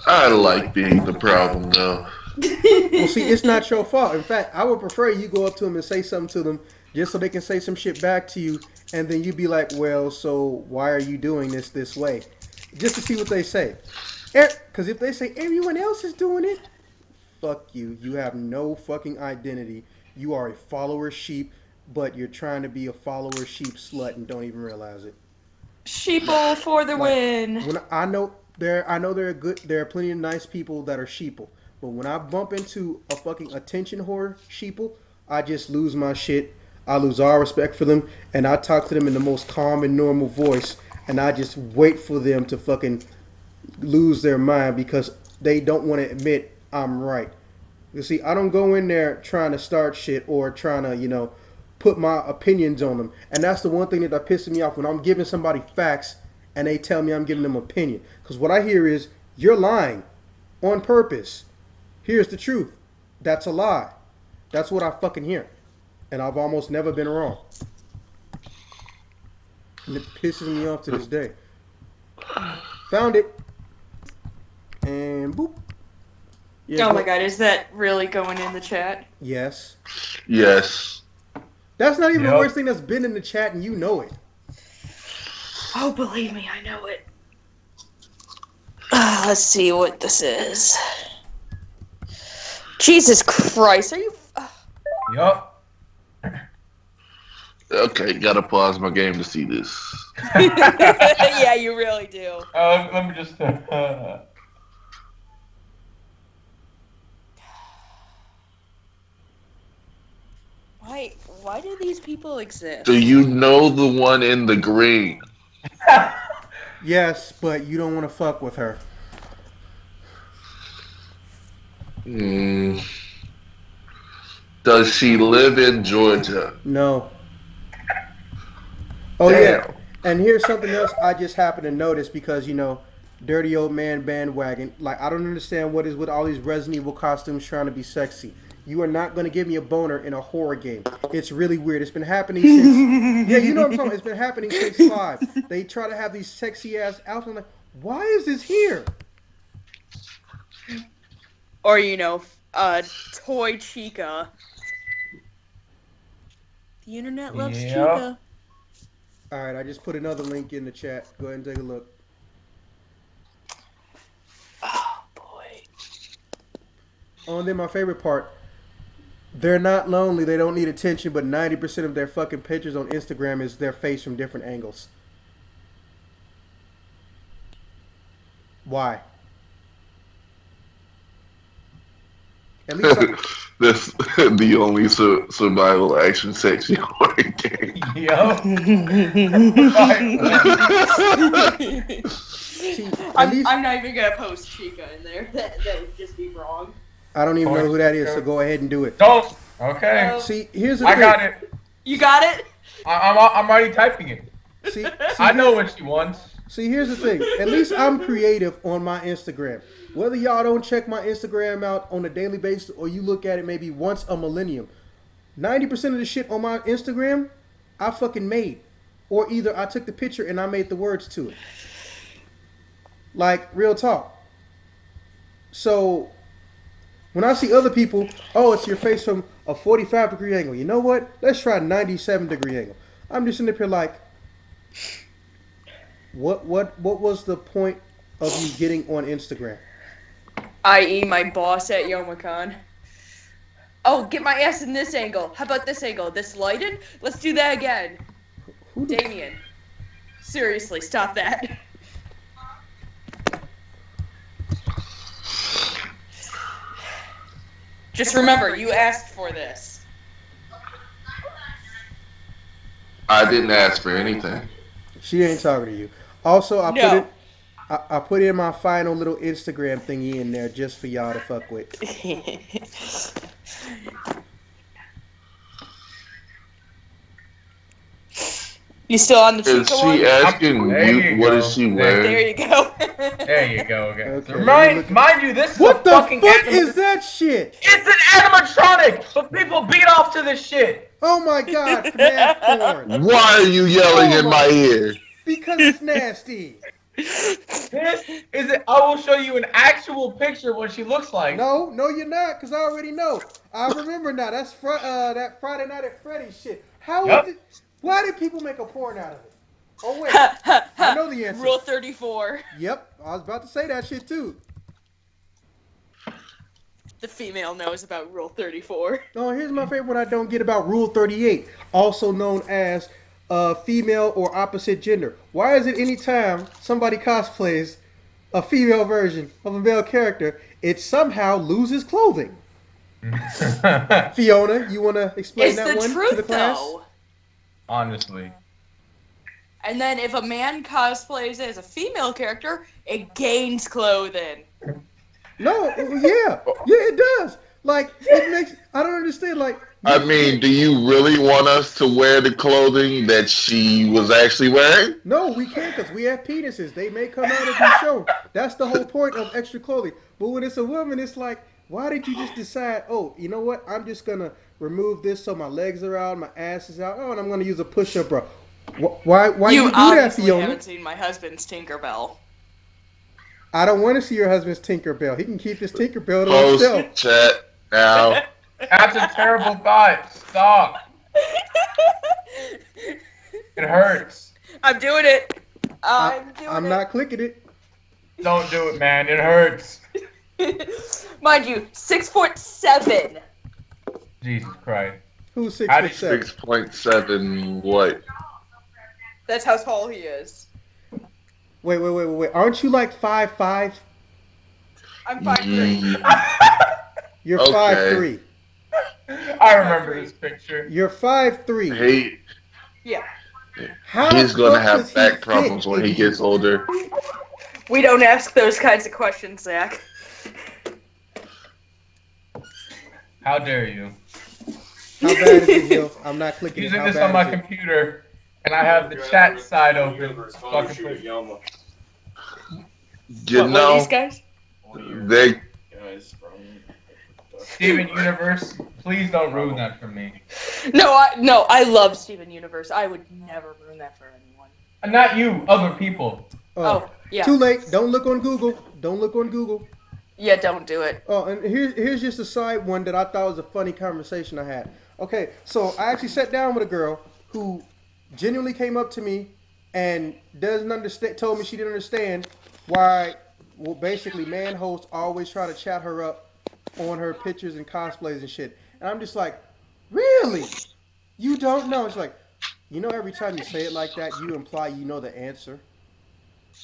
I like being the problem, though. Well, see, it's not your fault. In fact, I would prefer you go up to them and say something to them just so they can say some shit back to you. And then you be like, well, so why are you doing this way? Just to see what they say. Because if they say everyone else is doing it, fuck you. You have no fucking identity. You are a follower sheep, but you're trying to be a follower sheep slut and don't even realize it. Sheeple for the win. When I know there are plenty of nice people that are sheeple. But when I bump into a fucking attention whore sheeple, I just lose my shit. I lose all respect for them, and I talk to them in the most calm and normal voice, and I just wait for them to fucking lose their mind because they don't want to admit I'm right. You see, I don't go in there trying to start shit or trying to, put my opinions on them. And that's the one thing that pisses me off when I'm giving somebody facts and they tell me I'm giving them opinion. Because what I hear is, you're lying on purpose. Here's the truth. That's a lie. That's what I fucking hear. And I've almost never been wrong. And it pisses me off to this day. Found it. And boop. Yeah, Oh my god, is that really going in the chat? Yes. Yes. That's not even the Yep. worst thing that's been in the chat, and you know it. Oh, believe me, I know it. Let's see what this is. Jesus Christ, are you... Yup. Okay, gotta pause my game to see this. Yeah, you really do. Let me just. Why do these people exist? Do you know the one in the green? Yes, but you don't want to fuck with her. Does she live in Georgia? No. Oh, Damn. yeah. And here's something else I just happened to notice because, dirty old man bandwagon. Like, I don't understand what is with all these Resident Evil costumes trying to be sexy. You are not going to give me a boner in a horror game. It's really weird. It's been happening since. Yeah, you know what I'm talking about. It's been happening since 5. They try to have these sexy ass outfits. I'm like, why is this here? Or, Toy Chica. The internet loves Chica. Alright, I just put another link in the chat. Go ahead and take a look. Oh, boy. Oh, and then my favorite part. They're not lonely. They don't need attention, but 90% of their fucking pictures on Instagram is their face from different angles. Why? At least That's the only survival action sexy horror game. Yo. see, I'm not even gonna post Chica in there. That would just be wrong. I don't even know who that is, so go ahead and do it. Don't. Okay. See, here's the thing. I got it. You got it? I'm already typing it. See, I know what she wants. See, here's the thing. At least I'm creative on my Instagram. Whether y'all don't check my Instagram out on a daily basis or you look at it maybe once a millennium, 90% of the shit on my Instagram, I fucking made. Or either I took the picture and I made the words to it. Like, real talk. So, when I see other people, oh, it's your face from a 45-degree angle. You know what? Let's try a 97-degree angle. I'm just sitting up here like, what was the point of you getting on Instagram? I.e. my boss at Youmacon. Oh, get my ass in this angle. How about this angle? This lighted? Let's do that again. Damien. Seriously, stop that. Just remember, you asked for this. I didn't ask for anything. She ain't talking to you. Also, I No. put in my final little Instagram thingy in there just for y'all to fuck with. You still on the Is Chica one? she asking There you you what go. is she wearing? There you go. There you go. Okay. Okay, Mind you, this is What a the fucking fuck is that shit? It's an animatronic, but people beat off to this shit. Oh my god, FNAF porn. Why are you yelling in my ear? Because it's nasty. This is it. I will show you an actual picture of what she looks like. No, you're not, because I already know. I remember now. That's that Friday Night at Freddy's shit. Why did people make a porn out of it? Oh, wait. I know the answer. Rule 34. Yep, I was about to say that shit, too. The female knows about Rule 34. No, here's my favorite one I don't get about Rule 38, also known as female or opposite gender. Why is it any time somebody cosplays a female version of a male character, it somehow loses clothing? Fiona, you want to explain It's that the one truth, to the class? though. Honestly. And then if a man cosplays as a female character, it gains clothing. No, yeah, it does. Like, it makes, I don't understand, like. I mean, do you really want us to wear the clothing that she was actually wearing? No, we can't because we have penises. They may come out and be shown. That's the whole point of extra clothing. But when it's a woman, it's like, why did you just decide, oh, you know what? I'm just going to remove this so my legs are out, my ass is out. Oh, and I'm going to use a push-up bra. Why you do that, obviously Fiona? haven't seen my husband's Tinkerbell. I don't want to see your husband's Tinkerbell. He can keep his Tinkerbell to Post himself. chat now. That's a terrible thought. Stop. It hurts. I'm doing it. I'm not clicking it. Don't do it, man. It hurts. Mind you, 6'7". Jesus Christ. Who's How did 6'7"? 6.7 what? That's how tall he is. Wait. Aren't you like 5'5"? I'm 5'3". You're Okay. 5'3". I remember this picture. You're 5'3". He Yeah. How he's the gonna fuck have does he back fit problems when in he you? gets older. We don't ask those kinds of questions, Zach. How dare you? How bad is it, Gil? I'm not clicking it. Using How this bad on my is it? computer, and I have the chat side open. So I can put- You What are these know, guys? they Steven Universe, please don't ruin that for me. No, I love Steven Universe. I would never ruin that for anyone. Not you, other people. Oh, Oh, yeah. too late. Don't look on Google. Don't look on Google. Yeah, don't do it. Oh, and here's just a side one that I thought was a funny conversation I had. Okay, so I actually sat down with a girl who genuinely came up to me and doesn't understand. Told me she didn't understand why. Well, basically, man hosts always try to chat her up on her pictures and cosplays and shit. And I'm just like, really? You don't know? It's like, every time you say it like that, you imply you know the answer.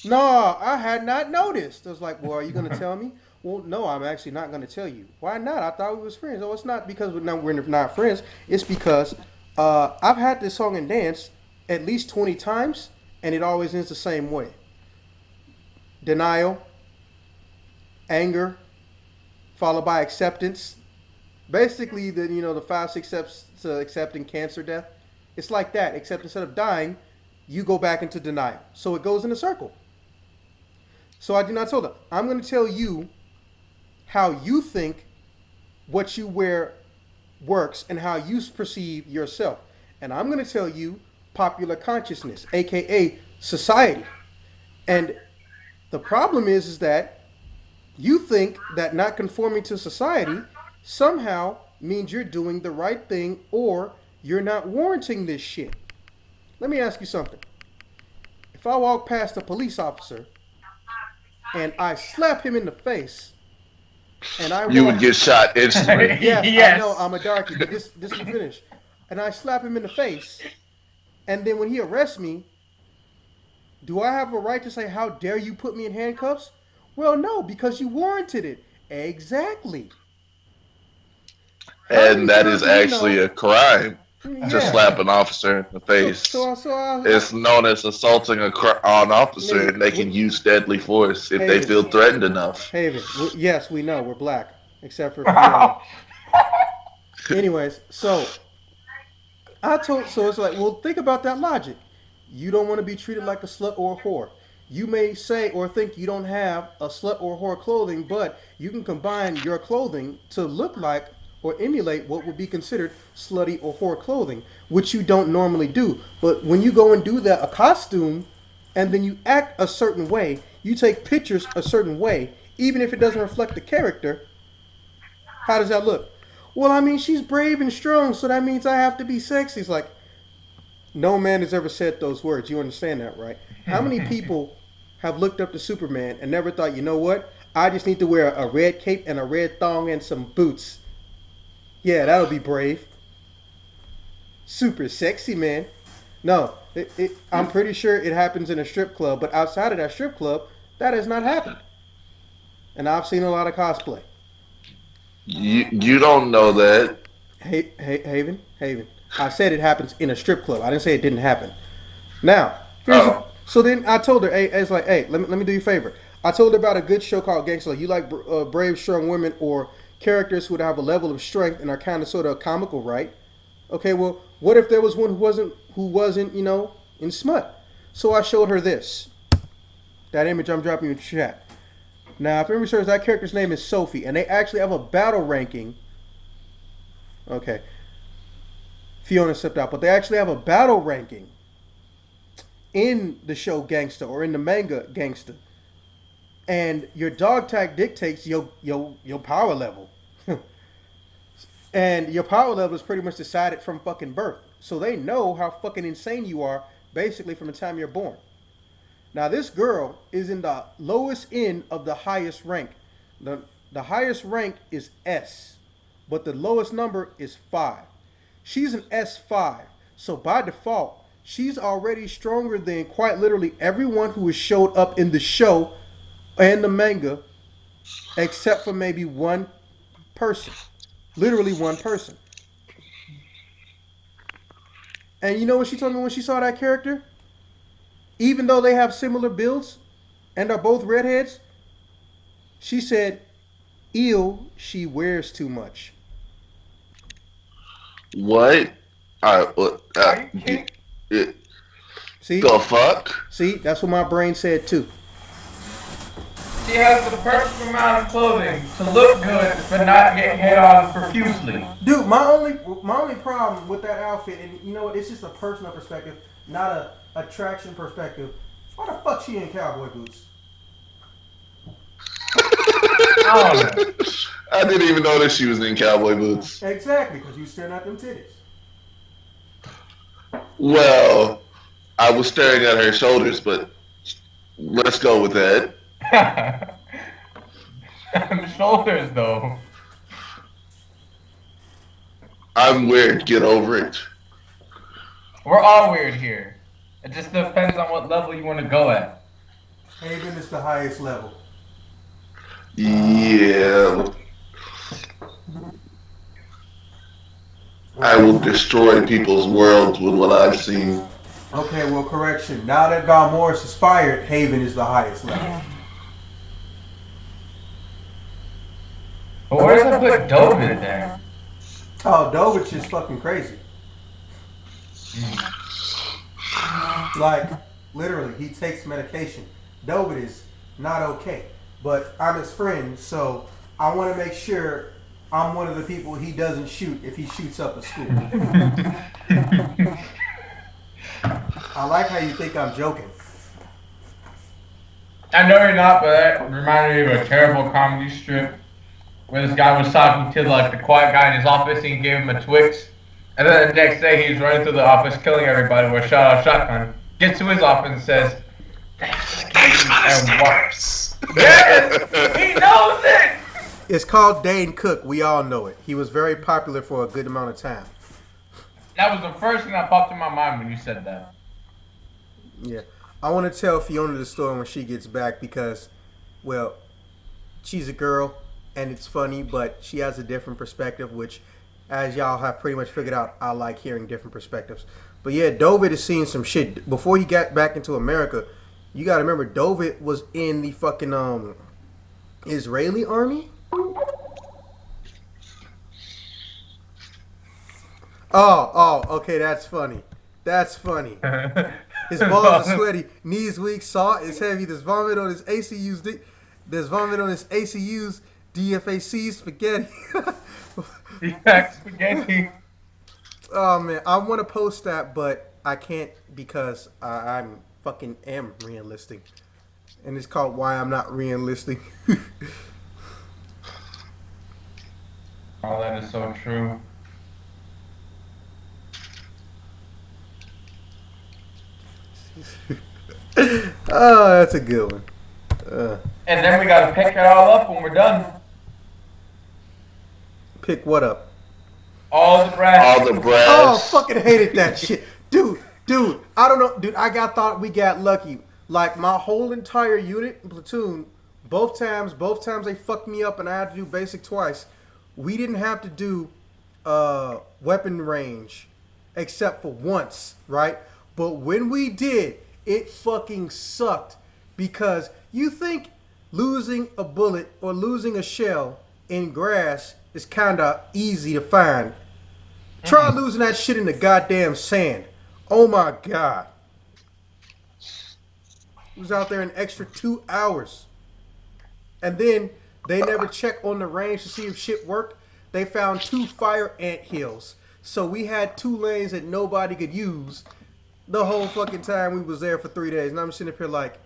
No, I had not noticed. I was like, well, are you going to tell me? Well, no, I'm actually not going to tell you. Why not? I thought we was friends. Oh, it's not because we're not friends. It's because I've had this song and dance at least 20 times, and it always ends the same way. Denial, anger, followed by acceptance. Basically, the 5 6 steps to accepting cancer death. It's like that, except instead of dying, you go back into denial. So it goes in a circle. So I did not tell them. I'm going to tell you how you think what you wear works and how you perceive yourself. And I'm going to tell you popular consciousness, aka society. And the problem is that you think that not conforming to society somehow means you're doing the right thing or you're not warranting this shit. Let me ask you something. If I walk past a police officer and I slap him in the face, and I you would walk. get shot instantly. Yes, I know Yes. I'm a darkie, but this will finish. And I slap him in the face, and then when he arrests me, do I have a right to say, "How dare you put me in handcuffs"? Well, no, because you warranted it. Exactly. How many And that times is do you actually know? a crime to Yeah. slap an officer in the So face. so so It's known as assaulting an officer, nigga, and they can use deadly force if they Haven, feel threatened enough. Haven. Yes, we know we're black, except for Fiona. Anyways, so it's like, well, think about that logic. You don't want to be treated like a slut or a whore. You may say or think you don't have a slut or whore clothing, but you can combine your clothing to look like or emulate what would be considered slutty or whore clothing, which you don't normally do. But when you go and do that, a costume, and then you act a certain way, you take pictures a certain way, even if it doesn't reflect the character, how does that look? Well, I mean, she's brave and strong, so that means I have to be sexy. It's like, no man has ever said those words. You understand that, right? How many people have looked up to Superman and never thought, you know what? I just need to wear a red cape and a red thong and some boots. Yeah, that'll be brave. Super sexy, man. No, I'm pretty sure it happens in a strip club, but outside of that strip club, that has not happened. And I've seen a lot of cosplay. You don't know that. Haven. I said it happens in a strip club. I didn't say it didn't happen. Now, Oh, so then I told her, hey, it's like, hey, let me do you a favor. I told her about a good show called Gangsta. Like, you like brave, strong women or characters who have a level of strength and are kind of sort of comical, right? Okay, well, what if there was one who wasn't, in smut? So I showed her this. That image I'm dropping in the chat. Now, if memory serves, that character's name is Sophie, and they actually have a battle ranking. Okay, Fiona stepped out, but they actually have a battle ranking in the show Gangsta or in the manga Gangsta, and your dog tag dictates your power level, and your power level is pretty much decided from fucking birth. So they know how fucking insane you are basically from the time you're born. Now this girl is in the lowest end of the highest rank. The highest rank is S, but the lowest number is 5. She's an S5. So by default, she's already stronger than quite literally everyone who has showed up in the show and the manga, except for maybe one person. Literally one person. And you know what she told me when she saw that character? Even though they have similar builds and are both redheads, she said, ew, she wears too much. what? Are you kidding? It, See? the fuck? See? That's what my brain said too. She has the perfect amount of clothing to look good but not get hit on profusely. Dude, my only problem with that outfit, and you know what, it's just a personal perspective, not a attraction perspective. Why the fuck she in cowboy boots? I don't know. I didn't even notice she was in cowboy boots. Exactly, because you staring at them titties. Well, I was staring at her shoulders, but let's go with that. The shoulders, though. I'm weird. Get over it. We're all weird here. It just depends on what level you want to go at. Haven is the highest level. Yeah. I will destroy people's worlds with what I've seen. Okay, well, correction. Now that Valmorris is fired, Haven is the highest level. But where's I put David there? Oh, Dovich is fucking crazy. Like, literally, he takes medication. David is not okay. But I'm his friend, so I want to make sure I'm one of the people he doesn't shoot if he shoots up a school. I like how you think I'm joking. I know you're not, but that reminded me of a terrible comedy strip where this guy was talking to like the quiet guy in his office and he gave him a Twix. And then the next day he's running through the office killing everybody with a shotgun. Gets to his office and says, and what? Yes! He knows it! It's called Dane Cook. We all know it. He was very popular for a good amount of time. That was the first thing that popped in my mind when you said that. Yeah. I want to tell Fiona the story when she gets back because, well, she's a girl and it's funny, but she has a different perspective, which, as y'all have pretty much figured out, I like hearing different perspectives. But yeah, David has seen some shit. Before he got back into America, you got to remember, David was in the fucking Israeli army. Okay, that's funny. That's funny. His balls are sweaty, knees weak, salt is heavy. There's vomit on his ACU's. There's vomit on his ACU's DFAC spaghetti. Spaghetti. Oh man, I want to post that, but I can't because I'm fucking am re-enlisting, and it's called "Why I'm Not Re-enlisting." Oh, that is so true. Oh, that's a good one. And then we gotta pick it all up when we're done. Pick what up? All the brass. All the brass. Oh, fucking hated that shit, dude. I don't know, dude. I thought we got lucky. Like my whole entire unit platoon, both times they fucked me up, and I had to do basic twice. We didn't have to do weapon range, except for once, right? But when we did, it fucking sucked because you think losing a bullet or losing a shell in grass is kind of easy to find. Try losing that shit in the goddamn sand. Oh my god. He was out there an extra 2 hours. And then they never checked on the range to see if shit worked. They found 2 fire ant hills. So we had 2 lanes that nobody could use the whole fucking time we was there for 3 days. And I'm sitting up here like,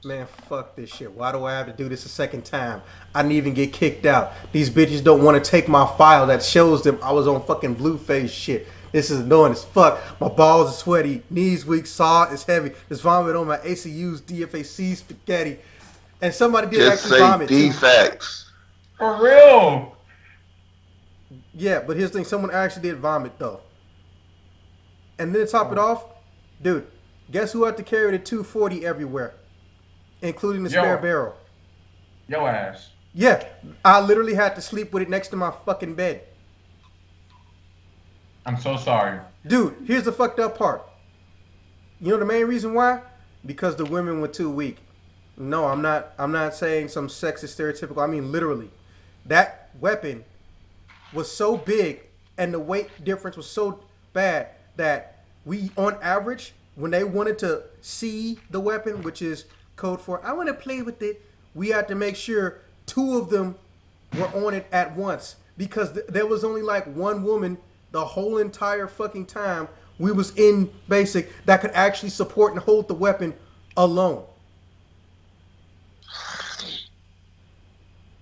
man, fuck this shit. Why do I have to do this a second time? I didn't even get kicked out. These bitches don't want to take my file that shows them I was on fucking Blueface shit. This is annoying as fuck. My balls are sweaty, knees weak, saw is heavy. There's vomit on my ACU's DFAC spaghetti. And somebody did Just actually say vomit too. defects. For real. Yeah, but here's the thing. Someone actually did vomit though. And then to top it off, dude, guess who had to carry the 240 everywhere? Including the spare barrel. Yo ass. Yeah, I literally had to sleep with it next to my fucking bed. I'm so sorry. Dude, here's the fucked up part. You know the main reason why? Because the women were too weak. No, I'm not saying some sexist stereotypical. I mean literally. That weapon was so big and the weight difference was so bad that we, on average, when they wanted to see the weapon, which is code for I want to play with it, we had to make sure two of them were on it at once because there was only like one woman the whole entire fucking time we was in basic that could actually support and hold the weapon alone.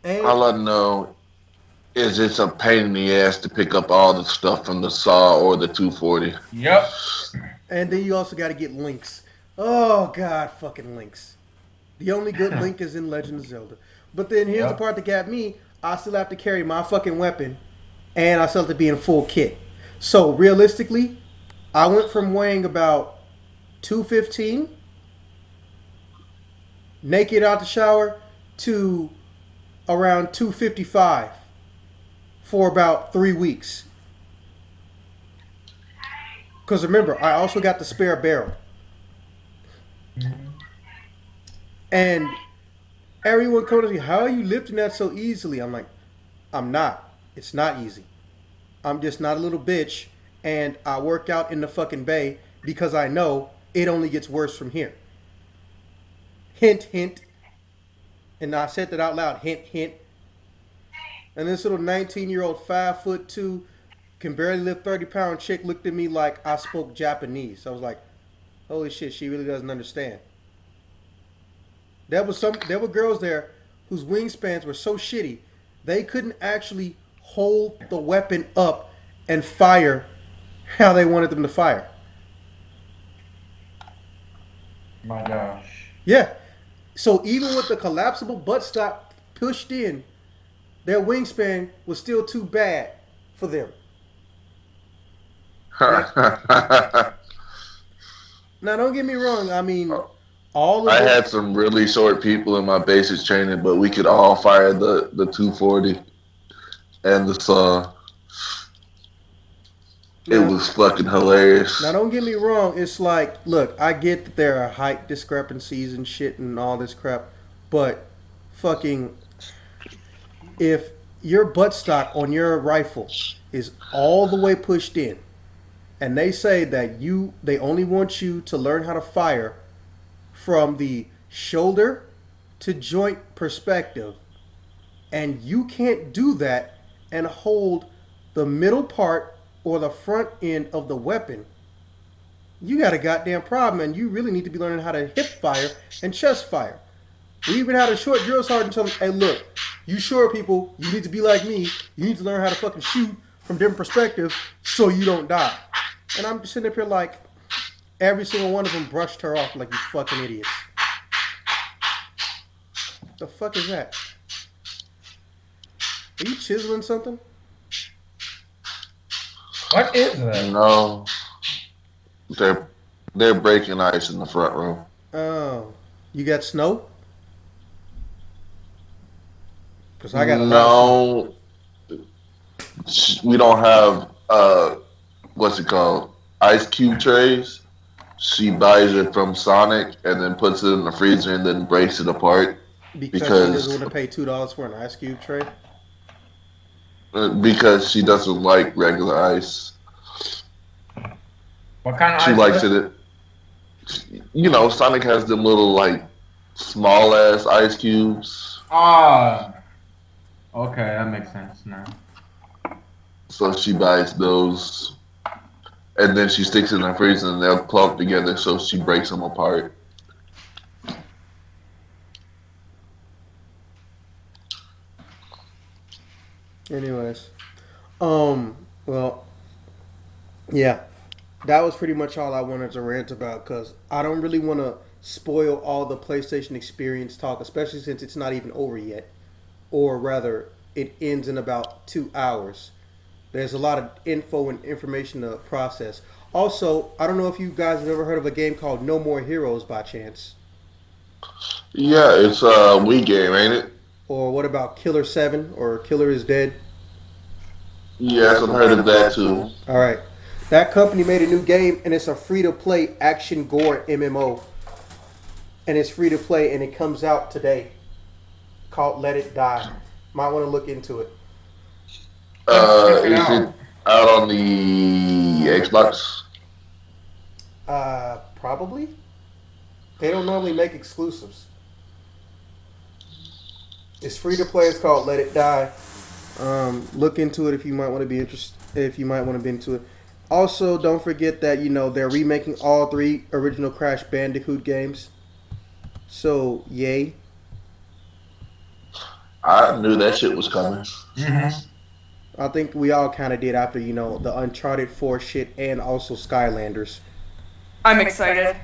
And All I know is it's a pain in the ass to pick up all the stuff from the saw or the 240. Yep. then you also got to get links. Oh god, fucking links. The only good link is in Legend of Zelda. But then here's the Yep. part that got me. I still have to carry my fucking weapon, and I still have to be in full kit. So realistically, I went from weighing about 215 naked out the shower to around 255 for about 3 weeks. Because remember, I also got the spare barrel. And everyone comes to me, how are you lifting that so easily? I'm like, I'm not. It's not easy. I'm just not a little bitch. And I work out in the fucking bay because I know it only gets worse from here. Hint, hint. And I said that out loud. Hint, hint. And this little 19-year-old 5'2" can barely lift 30-pound chick looked at me like I spoke Japanese. I was like, holy shit, she really doesn't understand. There were girls there whose wingspans were so shitty they couldn't actually hold the weapon up and fire how they wanted them to fire. My gosh. Yeah. So even with the collapsible buttstock pushed in, their wingspan was still too bad for them. Now don't get me wrong. I mean, all of I the had some really short people in my basic training, but we could all fire the 240 and the saw. It now, was fucking hilarious. now don't get me wrong. It's like, look, I get that there are height discrepancies and shit and all this crap, but fucking if your buttstock on your rifle is all the way pushed in, and they say that they only want you to learn how to fire from the shoulder to joint perspective, and you can't do that and hold the middle part or the front end of the weapon, you got a goddamn problem, and you really need to be learning how to hip fire and chest fire. We even had a short drill sergeant tell me, hey, look, you short people, you need to be like me. You need to learn how to fucking shoot from different perspectives so you don't die. And I'm sitting up here like, every single one of them brushed her off like you fucking idiots. The fuck is that? Are you chiseling something? What is that? No, they're breaking ice in the front room. Oh, you got snow? Because I got a lot of snow. No, we don't have what's it called? Ice cube trays. She buys it from Sonic and then puts it in the freezer and then breaks it apart Because she doesn't want to pay $2 for an ice cube tray. Because she doesn't like regular ice. What kind of She ice likes is it. You know, Sonic has them little like small ass ice cubes. Ah. Okay, that makes sense now. So she buys those, and then she sticks it in the freezer, and they'll clump together. So she breaks them apart. Anyways, well, yeah, that was pretty much all I wanted to rant about because I don't really want to spoil all the PlayStation experience talk, especially since it's not even over yet, or rather, it ends in about 2 hours. There's a lot of info and information to process. Also, I don't know if you guys have ever heard of a game called No More Heroes by chance, Yeah, it's a Wii game, ain't it? or what about Killer 7 or Killer is Dead? Yes, I've heard of that too. All right. That company made a new game, and it's a free-to-play action gore MMO, and it's free to play, and it comes out today, called Let It Die. Might want to look into it. Check it Is out. it out on the Xbox? Probably. They don't normally make exclusives. It's free to play. It's called Let It Die. Look into it if you might want to be interested. If you might want to be into it. Also, don't forget that they're remaking all three original Crash Bandicoot games. So yay! I knew that shit was coming. Mm-hmm. I think we all kind of did after the Uncharted 4 shit and also Skylanders. I'm excited.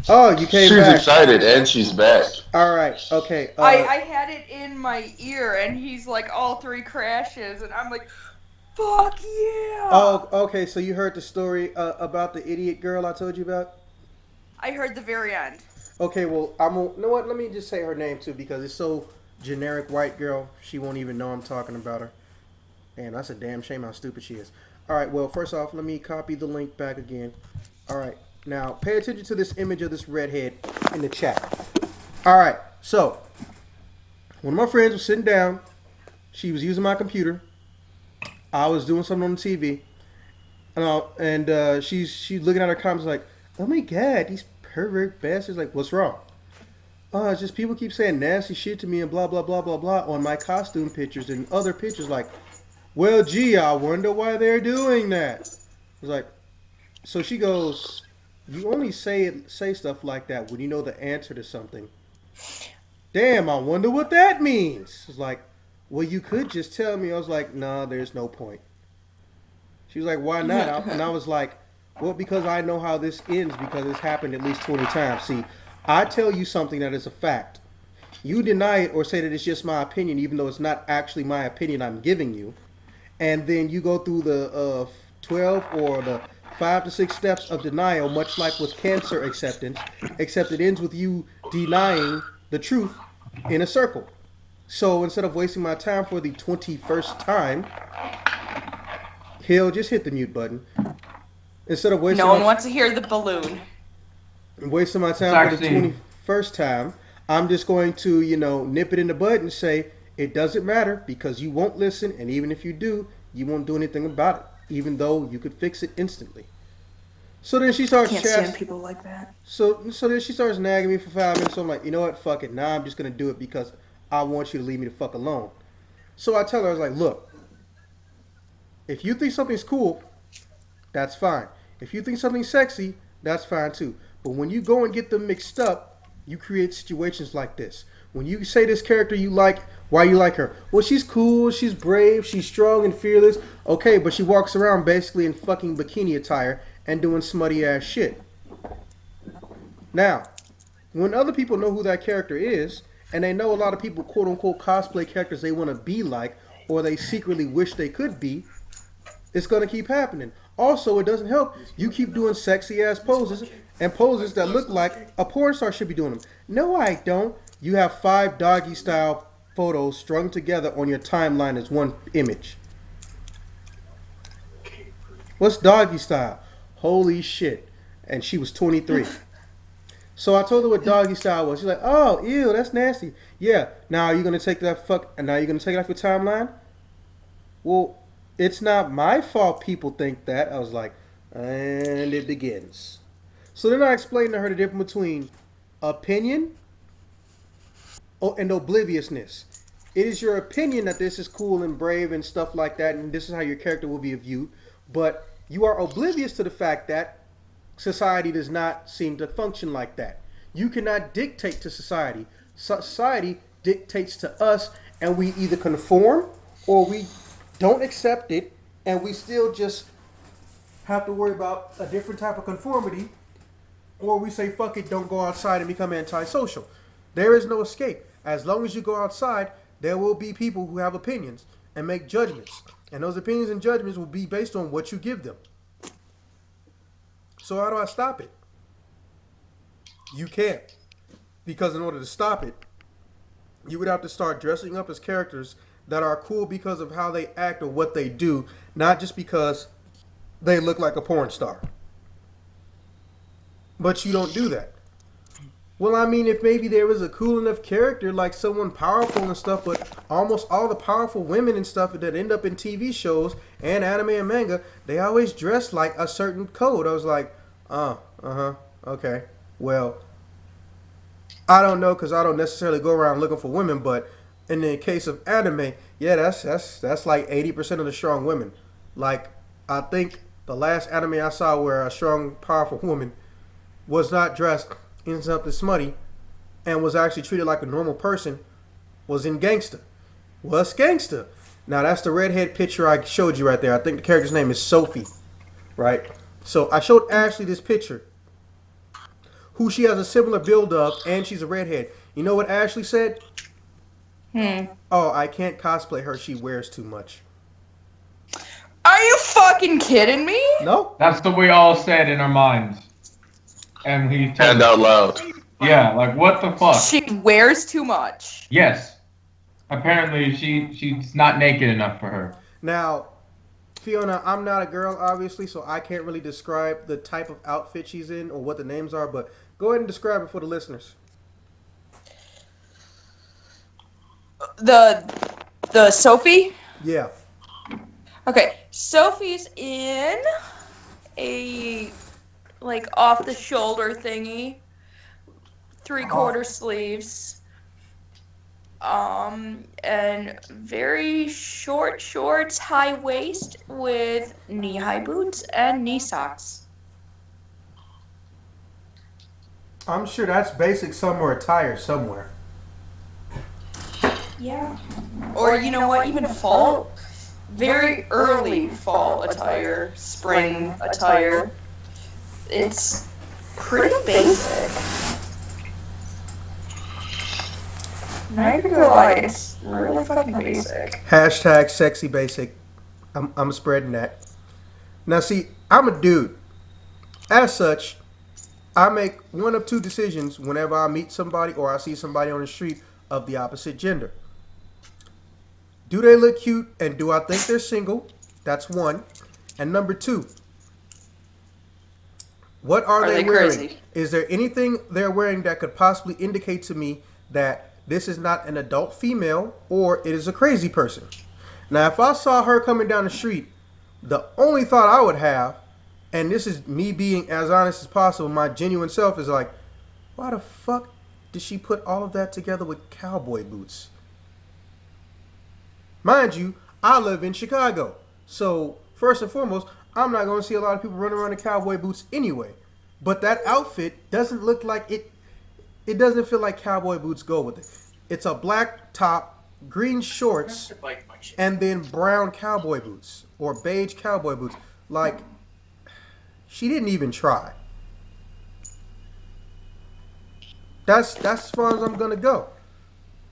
Oh, you came She's back. excited and she's back. All right. Okay. I had it in my ear, and he's like, all three crashes, and I'm like, fuck yeah! Oh, okay. So you heard the story about the idiot girl I told you about? I heard the very end. Okay. Well, you know what? Let me just say her name too because it's so generic white girl. She won't even know I'm talking about her. And that's a damn shame how stupid she is. All right. Well, first off, let me copy the link back again. All right. Now, pay attention to this image of this redhead in the chat. All right. So, one of my friends was sitting down. She was using my computer. I was doing something on the TV, and she's looking at her comments like, "Oh my god, these pervert bastards!" Like, what's wrong? Oh, it's just people keep saying nasty shit to me and blah blah blah blah blah on my costume pictures and other pictures. Like, well, gee, I wonder why they're doing that. I was like, so she goes, "You only say stuff like that when you know the answer to something." Damn, I wonder what that means. It's like, well, you could just tell me. I was like, nah, there's no point. She was like, why not? And I was like, well, because I know how this ends because it's happened at least 20 times. See, I tell you something that is a fact. You deny it or say that it's just my opinion, even though it's not actually my opinion I'm giving you. And then you go through the 12 or the 5 to 6 steps of denial, much like with cancer acceptance, except it ends with you denying the truth in a circle. So instead of wasting my time for the 21st time, he'll just hit the mute button. Instead of No one wants to hear the balloon. wasting my It's time for the actually 21st time, I'm just going to, nip it in the bud and say, it doesn't matter because you won't listen, and even if you do, you won't do anything about it, even though you could fix it instantly. So then she starts Can't stand people like that. So then she starts nagging me for 5 minutes. So I'm like, you know what? Fuck it. Now I'm just gonna do it because I want you to leave me the fuck alone. So I tell her, I was like, look, if you think something's cool, that's fine. If you think something's sexy, that's fine too. But when you go and get them mixed up, you create situations like this. When you say this character you like, why you like her? Well, she's cool, she's brave, she's strong and fearless. Okay, but she walks around basically in fucking bikini attire and doing smutty ass shit. Now, when other people know who that character is, and they know a lot of people quote unquote cosplay characters they want to be like, or they secretly wish they could be, it's gonna keep happening. Also, it doesn't help. You keep doing sexy ass poses and poses that look like a porn star should be doing them. No, I don't. You have 5 doggy style photos strung together on your timeline as one image. What's doggy style? Holy shit. And she was 23. So I told her what doggy style was. She's like, oh, ew, that's nasty. Yeah, now are you gonna take that fuck and now you're gonna take it off your timeline? Well, it's not my fault people think that. I was like, and it begins. So then I explained to her the difference between opinion and obliviousness. It is your opinion that this is cool and brave and stuff like that, and this is how your character will be viewed, but you are oblivious to the fact that society does not seem to function like that. You cannot dictate to society. Society dictates to us, and we either conform or we don't accept it, and we still just have to worry about a different type of conformity, or we say fuck it, don't go outside and become antisocial. There is no escape. As long as you go outside, there will be people who have opinions and make judgments, and those opinions and judgments will be based on what you give them. So how do I stop it? You can't, because in order to stop it, you would have to start dressing up as characters that are cool because of how they act or what they do, not just because they look like a porn star. But you don't do that. Well, I mean, if maybe there was a cool enough character, like someone powerful and stuff, but almost all the powerful women and stuff that end up in TV shows and anime and manga, they always dress like a certain code. I was like, okay. Well, I don't know because I don't necessarily go around looking for women, but in the case of anime, yeah, that's like 80% of the strong women. Like I think the last anime I saw where a strong, powerful woman was not dressed in something smutty and was actually treated like a normal person was in Gangsta. What's Gangsta? Now that's the redhead picture I showed you right there. I think the character's name is Sophie, right? So I showed Ashley this picture, who she has a similar build of, and she's a redhead. You know what Ashley said? Hmm. Oh, I can't cosplay her. She wears too much. Are you fucking kidding me? No? That's what we all said in our minds. And he told And us. out loud. Yeah, like what the fuck? She wears too much. Yes. Apparently she's not naked enough for her. Now, Fiona, I'm not a girl, obviously, so I can't really describe the type of outfit she's in or what the names are, but go ahead and describe it for the listeners. The Sophie? Yeah. Okay, Sophie's in a like off the shoulder thingy, 3/4 sleeves, and very short shorts, high waist with knee-high boots and knee socks. I'm sure that's basic summer attire somewhere. Yeah. Or you know what, even fall, very early fall attire, spring attire. It's pretty basic. Not gonna lie, it's really fucking basic. Hashtag sexy basic. I'm spreading that. Now, see, I'm a dude. As such, I make one of two decisions whenever I meet somebody or I see somebody on the street of the opposite gender. Do they look cute and do I think they're single? That's one. And number two, what are they wearing? Crazy? Is there anything they're wearing that could possibly indicate to me that this is not an adult female or it is a crazy person? Now, if I saw her coming down the street, the only thought I would have, and this is me being as honest as possible, my genuine self is like, why the fuck did she put all of that together with cowboy boots? Mind you, I live in Chicago. So, first and foremost, I'm not going to see a lot of people running around in cowboy boots anyway. But that outfit doesn't look like it doesn't feel like cowboy boots go with it. It's a black top, green shorts, and then brown cowboy boots or beige cowboy boots. Like, she didn't even try. That's as far as I'm gonna go.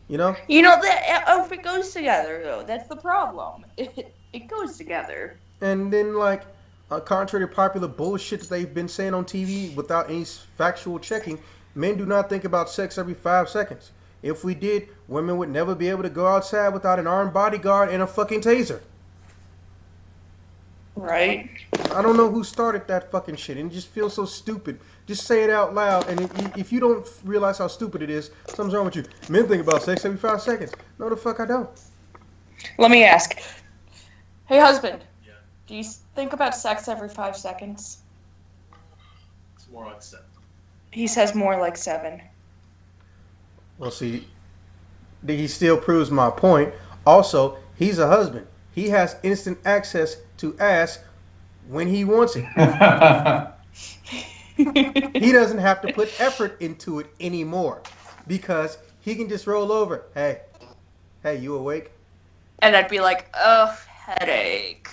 You know? You know, that outfit goes together, though. That's the problem. It goes together. And then, like, contrary to popular bullshit that they've been saying on TV without any factual checking, men do not think about sex every 5 seconds. If we did, women would never be able to go outside without an armed bodyguard and a fucking taser. Right? I don't know who started that fucking shit, and it just feels so stupid. Just say it out loud, and if you don't realize how stupid it is, something's wrong with you. Men think about sex every 5 seconds. No, the fuck I don't. Let me ask. Hey, husband. Yeah. Do you think about sex every 5 seconds? It's more like 7. He says more like 7. Well, see, he still proves my point. Also, he's a husband. He has instant access to ass when he wants it. He doesn't have to put effort into it anymore because he can just roll over. Hey, you awake? And I'd be like, ugh, headache.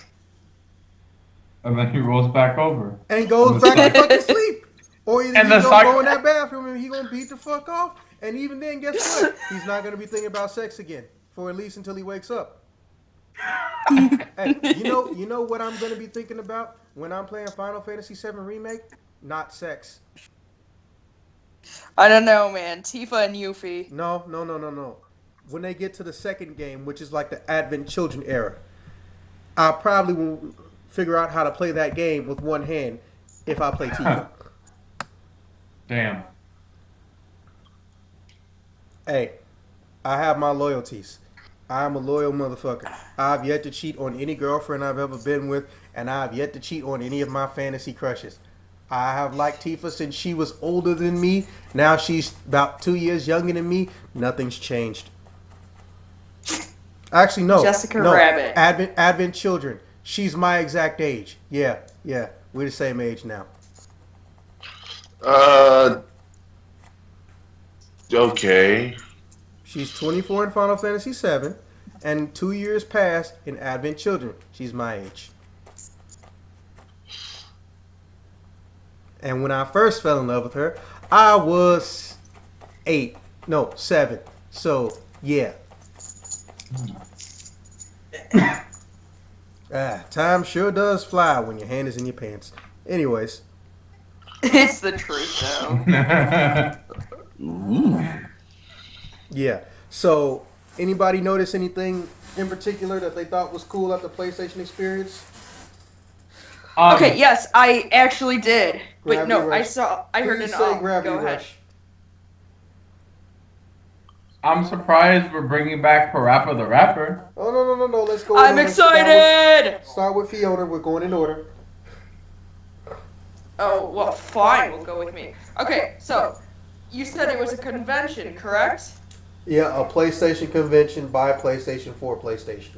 And then he rolls back over. And goes back to fucking sleep. Or either And he's the going to psych- go in that bathroom and he's going to beat the fuck off. And even then, guess what? He's not going to be thinking about sex again for at least until he wakes up. Hey, you know what I'm going to be thinking about when I'm playing Final Fantasy VII Remake? Not sex. I don't know, man. Tifa and Yuffie. No. When they get to the second game, which is like the Advent Children era, I probably will figure out how to play that game with one hand if I play Tifa. Damn. Hey, I have my loyalties. I'm a loyal motherfucker. I've yet to cheat on any girlfriend I've ever been with, and I've yet to cheat on any of my fantasy crushes. I have liked Tifa since she was older than me. Now she's about 2 years younger than me. Nothing's changed. Actually, no, Jessica no. Rabbit. Advent Children. She's my exact age. Yeah, yeah. We're the same age now. Uh, okay. She's 24 in Final Fantasy VII, and 2 years passed in Advent Children. She's my age. And when I first fell in love with her, I was 8. No, 7. So, yeah. Time sure does fly when your hand is in your pants. Anyways, It's the truth, though. Ooh. yeah. So, anybody notice anything in particular that they thought was cool at the PlayStation experience? Okay, yes, I actually did. Wait, Gravity no, Rush. I heard Please an say Gravity Go ahead. Rush. I'm surprised we're bringing back Parappa the Rapper. Oh, no. Let's go. I'm excited! Start with Fiona. We're going in order. Oh, well, fine, we'll go with me. Okay, so, you said it was a convention, correct? Yeah, a PlayStation convention by PlayStation for PlayStation.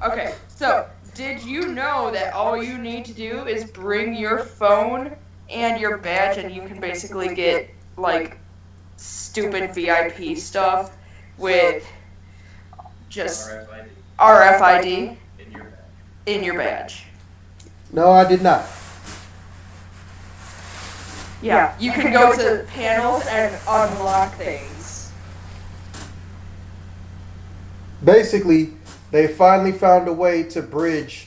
Okay, so, did you know that all you need to do is bring your phone and your badge and you can basically get, like, stupid VIP stuff with just RFID in your badge? No, I did not. Yeah, you can go to panels and unlock things. Basically, they finally found a way to bridge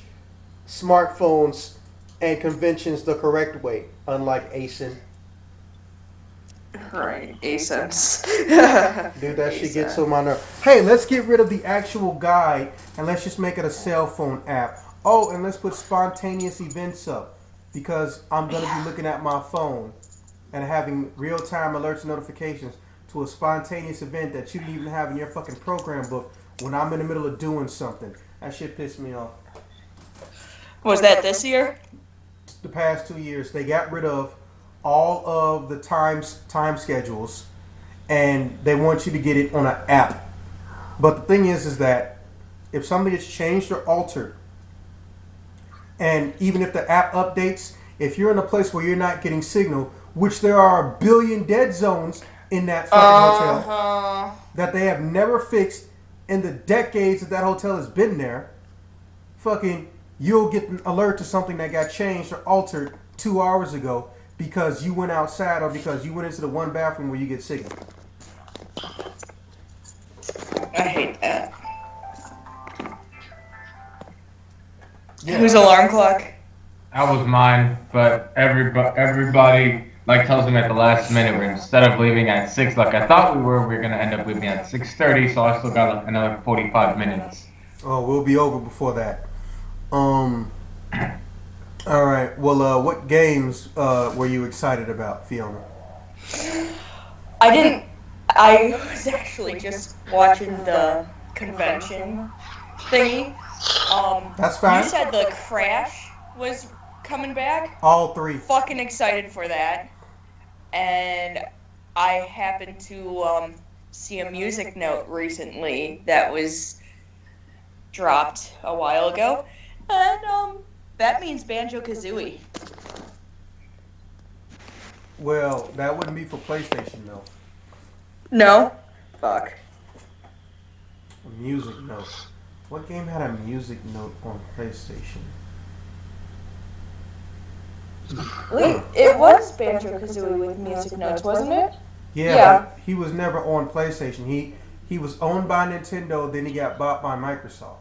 smartphones and conventions the correct way, unlike ASIN. Right, ASINs. Dude, that shit gets on my nerve. Hey, let's get rid of the actual guide and let's just make it a cell phone app. Oh, and let's put spontaneous events up because I'm going to be looking at my phone and having real-time alerts and notifications to a spontaneous event that you didn't even have in your fucking program book when I'm in the middle of doing something. That shit pissed me off. Was that this year? The past 2 years, they got rid of all of the time schedules, and they want you to get it on an app. But the thing is that if something gets changed or altered, and even if the app updates, if you're in a place where you're not getting signal, which there are a billion dead zones in that fucking hotel that they have never fixed in the decades that hotel has been there, fucking, you'll get an alert to something that got changed or altered 2 hours ago because you went outside or because you went into the one bathroom where you get signal. I hate that. Yeah. Whose alarm clock? That was mine, but everybody like tells me at the last minute we're instead of leaving at 6 like I thought we were gonna end up leaving at 6:30. So I still got like another 45 minutes. Oh, we'll be over before that. All right. Well, what games were you excited about, Fiona? I didn't. I was actually just watching the convention thingy. That's fine. You said the Crash was coming back. All three. Fucking excited for that. And I happened to see a music note recently that was dropped a while ago, and that means Banjo-Kazooie. Well, that wouldn't be for PlayStation though. No? Fuck. A music note. What game had a music note on PlayStation? Wait, it was Banjo-Kazooie with music notes, wasn't it? Yeah, Yeah. but he was never on PlayStation. He was owned by Nintendo, then he got bought by Microsoft.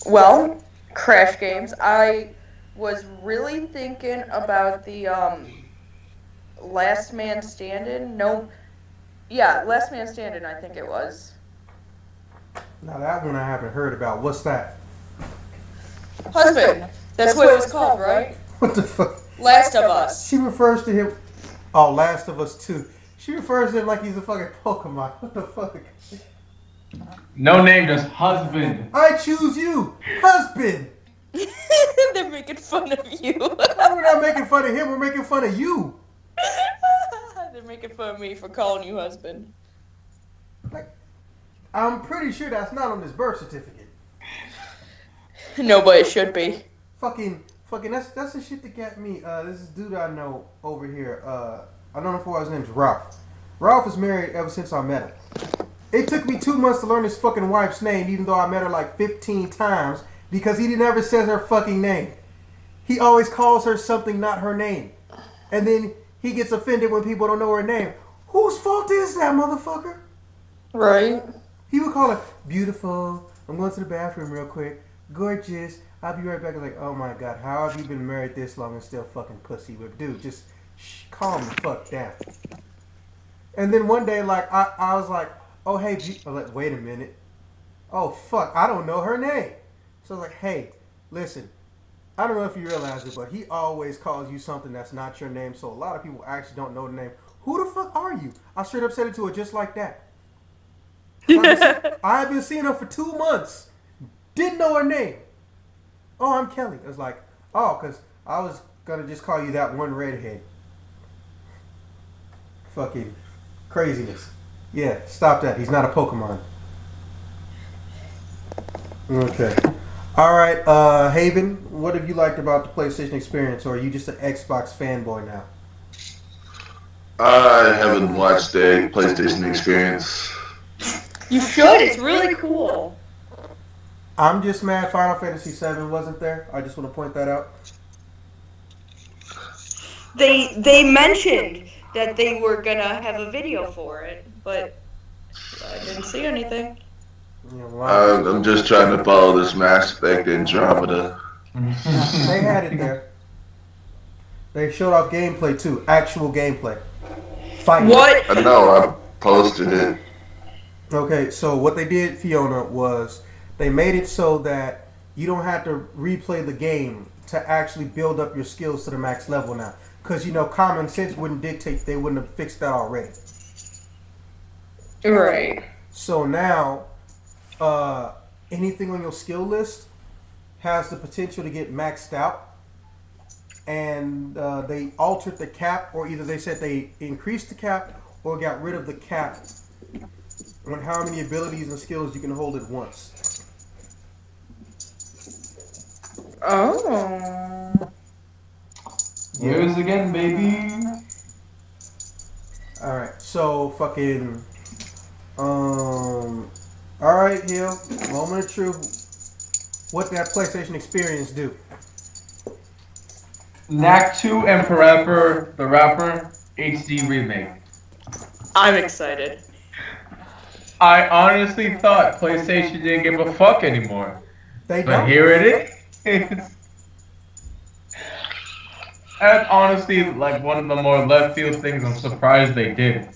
Well, Crash games. I was really thinking about the Last Man Standing. No, yeah, Last Man Standing. I think it was. Now that one I haven't heard about. What's that? Husband. That's what it was called, right? What the fuck? Last of Us. She refers to him. Oh, Last of Us 2. She refers to him like he's a fucking Pokemon. What the fuck? No name, just husband. I choose you, husband. They're making fun of you. We're not making fun of him. We're making fun of you. They're making fun of me for calling you husband. Like, I'm pretty sure that's not on his birth certificate. No, but it should be. Fucking, that's the shit that got me. This is dude I know over here. I don't know if his name's Ralph. Ralph is married ever since I met him. It took me 2 months to learn his fucking wife's name, even though I met her like 15 times, because he never says her fucking name. He always calls her something not her name. And then he gets offended when people don't know her name. Whose fault is that, motherfucker? Right. He would call her beautiful. I'm going to the bathroom real quick. Gorgeous. I'll be right back. I'm like, oh my god, how have you been married this long and still fucking pussy? But dude, just calm the fuck down. And then one day, like, I was like, oh hey, I'm like, wait a minute. Oh fuck, I don't know her name. So I was like, hey, listen, I don't know if you realize it, but he always calls you something that's not your name. So a lot of people actually don't know the name. Who the fuck are you? I straight up said it to her just like that. So I've been seeing her for 2 months. Didn't know her name. Oh, I'm Kelly. I was like, oh, because I was going to just call you that one redhead. Fucking craziness. Yeah, stop that. He's not a Pokemon. Okay. All right, Haven, what have you liked about the PlayStation experience, or are you just an Xbox fanboy now? I haven't watched a PlayStation experience. You should. It's really cool. I'm just mad Final Fantasy VII wasn't there. I just want to point that out. They mentioned that they were gonna have a video for it, but I didn't see anything. You know, why? I'm just trying to follow this Mass Effect Andromeda. They had it there. They showed off gameplay too, actual gameplay. Fighting. What? I know, I posted it. Okay, so what they did, Fiona, was they made it so that you don't have to replay the game to actually build up your skills to the max level now. Because, you know, common sense wouldn't dictate they wouldn't have fixed that already. Right. So now, anything on your skill list has the potential to get maxed out. And they altered the cap, or either they said they increased the cap or got rid of the cap on how many abilities and skills you can hold at once. Oh. Years again, baby. Alright, so fucking alright, Hill, moment of truth. What that PlayStation experience do? Knack 2 and Parappa the Rapper HD remake. I'm excited. I honestly thought PlayStation didn't give a fuck anymore. They But don't. here it is. And honestly, like one of the more left field things I'm surprised they did.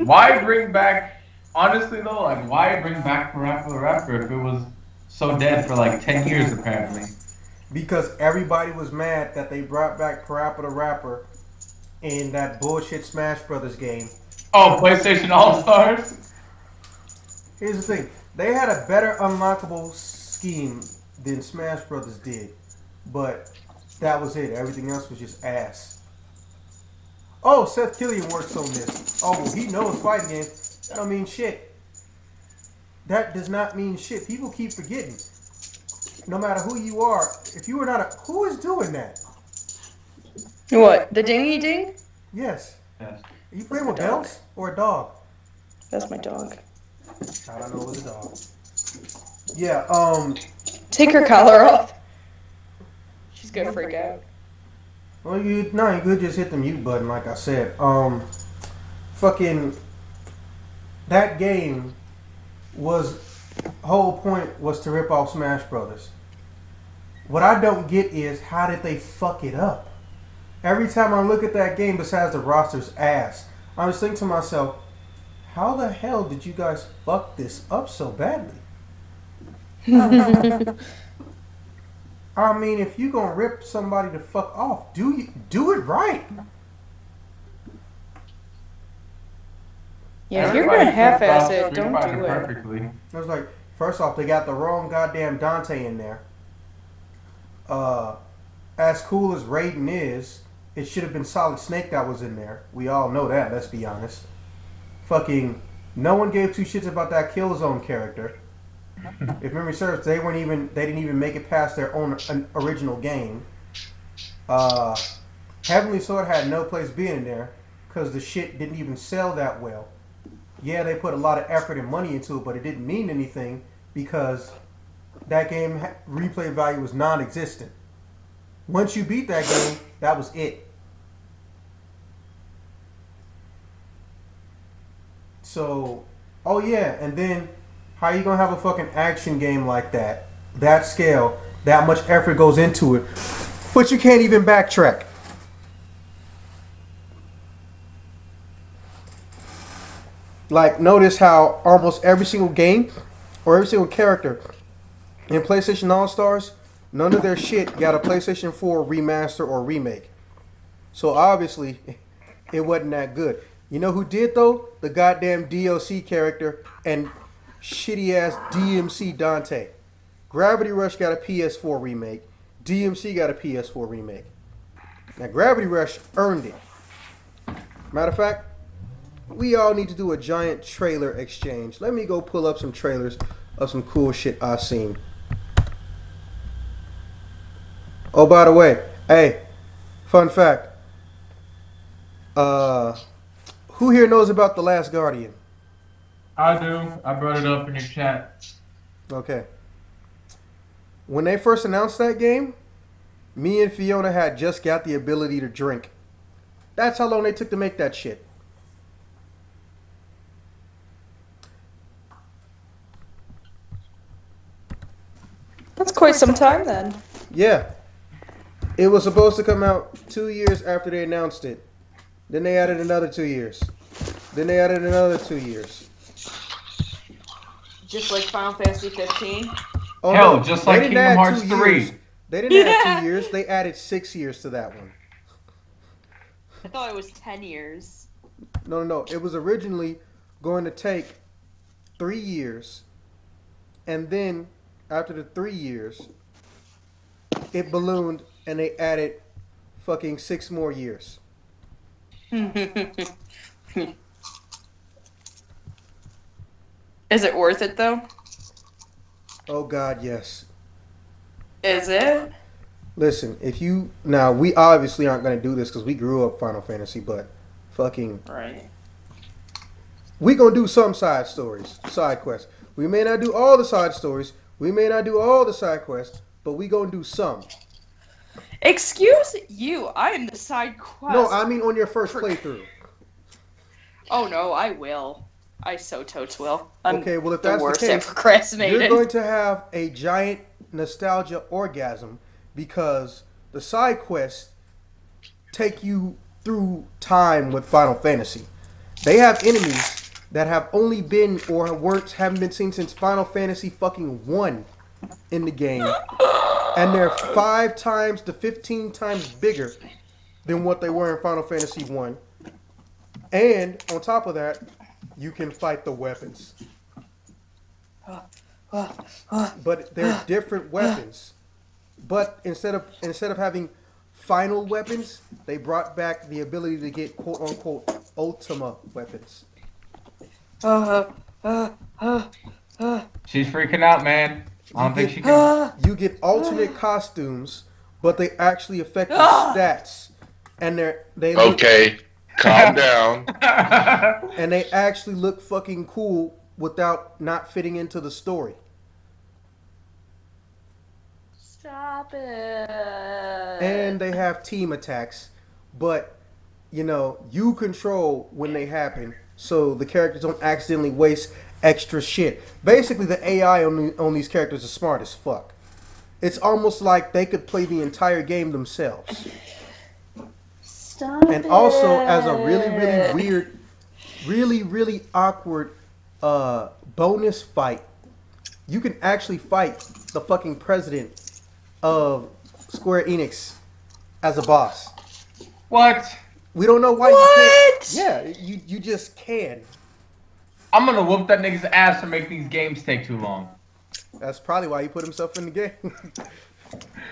Why bring back, honestly though, like why bring back Parappa the Rapper if it was so dead for like 10 years apparently? Because everybody was mad that they brought back Parappa the Rapper in that bullshit Smash Brothers game. Oh, PlayStation All-Stars? Here's the thing. They had a better unlockable scheme than Smash Brothers did. But that was it. Everything else was just ass. Oh, Seth Killian works on this. Oh, well, he knows fighting games. That don't mean shit. That does not mean shit. People keep forgetting. No matter who you are, if you are not a... Who is doing that? What? The dingy ding? Yes. Yes. Are you playing with bells or a dog? That's my dog. I don't know, it was a dog. Yeah, Take her collar off. She's gonna freak out. well, you could just hit the mute button, like I said. Fucking, that game was, whole point was to rip off Smash Brothers. What I don't get is, how did they fuck it up? Every time I look at that game, besides the roster's ass, I was thinking to myself, how the hell did you guys fuck this up so badly? I mean, if you gonna rip somebody to fuck off, do it right. Yeah, if you're gonna half-ass it, Street don't Fighter do it. perfectly. I was like, first off, they got the wrong goddamn Dante in there. As cool as Raiden is, It should have been Solid Snake that was in there. We all know that. Let's be honest. Fucking, no one gave two shits about that Killzone character. If memory serves, they didn't even make it past their own original game. Uh, Heavenly Sword had no place being in there because the shit didn't even sell that well. Yeah, they put a lot of effort and money into it, but it didn't mean anything because that game replay value was non-existent. Once you beat that game, that was it. So, oh yeah, and then how you gonna have a fucking action game like that, that scale, that much effort goes into it, but you can't even backtrack? Like, notice how almost every single game or every single character in PlayStation All Stars, none of their shit got a PlayStation 4 remaster or remake. So obviously, it wasn't that good. You know who did though? The goddamn DLC character and shitty ass DMC Dante. Gravity Rush got a PS4 remake. DMC got a PS4 remake. Now Gravity Rush earned it. Matter of fact, we all need to do a giant trailer exchange. Let me go pull up some trailers of some cool shit I've seen. Oh, by the way, hey, fun fact. Who here knows about The Last Guardian? I do. I brought it up in your chat. Okay. When they first announced that game, me and Fiona had just got the ability to drink. That's how long they took to make that shit. That's quite some time then. Yeah. It was supposed to come out 2 years after they announced it. Then they added another 2 years. Then they added another 2 years. Just like Final Fantasy 15. Oh, Hell, no, just they like didn't Kingdom add Hearts 2 3. years. They didn't add Yeah. 2 years. They added 6 years to that one. I thought it was 10 years. No. It was originally going to take 3 years. And then, after the 3 years, it ballooned and they added fucking 6 more years. Is it worth it though? Oh God, yes. Is it? Listen, if you now we obviously aren't going to do this because we grew up Final Fantasy, but fucking Right. we gonna do some side stories, side quests. We may not do all the side stories. We may not do all the side quests, but we gonna do some. Excuse you, I am the side quest. No, I mean on your first playthrough. Oh no, I will. I so totes will. I'm Okay, well if the that's the worst at case, procrastinating. you're going to have a giant nostalgia orgasm because the side quests take you through time with Final Fantasy. They have enemies that have only been or haven't been seen since Final Fantasy fucking 1 in the game, and they're 5 times to 15 times bigger than what they were in Final Fantasy 1. And on top of that, you can fight the weapons. But they're different weapons. But instead of having final weapons, they brought back the ability to get quote unquote Ultima weapons. She's freaking out, man. I don't think she can. You get alternate costumes, but they actually affect your stats, and they look, Okay, calm down. and they actually look fucking cool without not fitting into the story. Stop it. And they have team attacks, but you control when they happen, so the characters don't accidentally waste extra shit. Basically, the AI on these characters is smart as fuck. It's almost like they could play the entire game themselves. Stop And also, as a really weird, really awkward bonus fight, you can actually fight the fucking president of Square Enix as a boss. What? We don't know why What? you can't. Yeah, you just can. I'm gonna whoop that nigga's ass to make these games take too long. That's probably why he put himself in the game.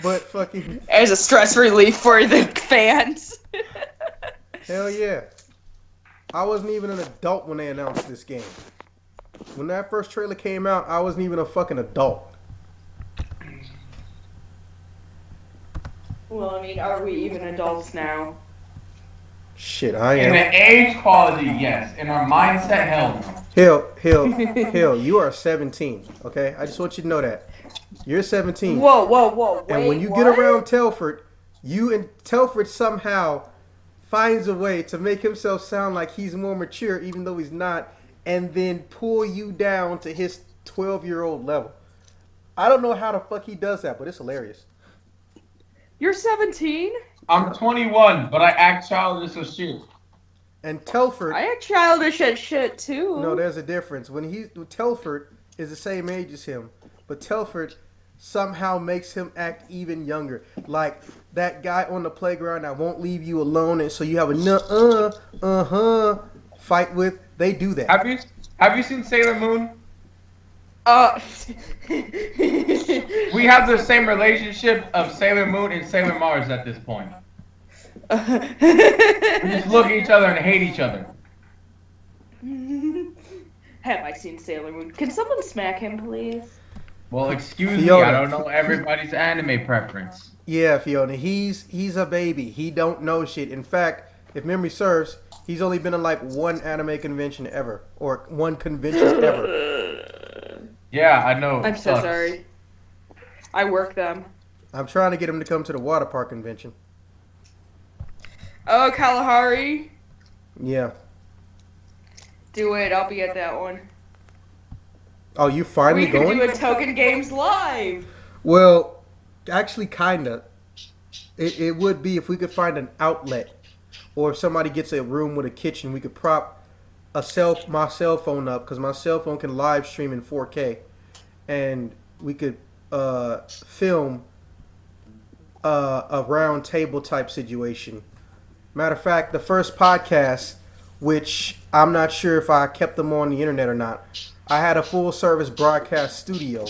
But fucking As a stress relief for the fans. Hell yeah. I wasn't even an adult when they announced this game. When that first trailer came out, I wasn't even a fucking adult. Well, I mean, are we even adults now? Shit, I In the am. age quality, yes. In our mindset, hell no. Hell, you are 17, okay? I just want you to know that. You're 17. Whoa, And when wait, you get what? around Telford, you and Telford somehow finds a way to make himself sound like he's more mature, even though he's not, and then pull you down to his 12-year-old level. I don't know how the fuck he does that, but it's hilarious. You're 17? I'm 21, but I act childish as shit. And Telford, I act childish as shit too. no, there's a difference. Telford is the same age as him, but Telford somehow makes him act even younger. Like that guy on the playground that won't leave you alone, and so you have a fight with. They do that. Have you seen Sailor Moon? Uh. We have the same relationship of Sailor Moon and Sailor Mars at this point. We just look at each other and hate each other. Have I seen Sailor Moon? Can someone smack him, please? Well, excuse me, Fiona. I don't know everybody's anime preference. Yeah, Fiona, he's a baby. He don't know shit. In fact, if memory serves, he's only been in like one anime convention ever, or one convention ever. Yeah, I know. I'm so sorry. I work them. I'm trying to get him to come to the water park convention. Oh, Kalahari. Yeah. Do it. I'll be at that one. Oh, you finally We could going? do a Token Games live. Well, actually, kinda. It would be if we could find an outlet, or if somebody gets a room with a kitchen, we could prop my cell phone up, because my cell phone can live stream in 4K, and we could film a round table type situation. Matter of fact, the first podcast, which I'm not sure if I kept them on the internet or not, I had a full service broadcast studio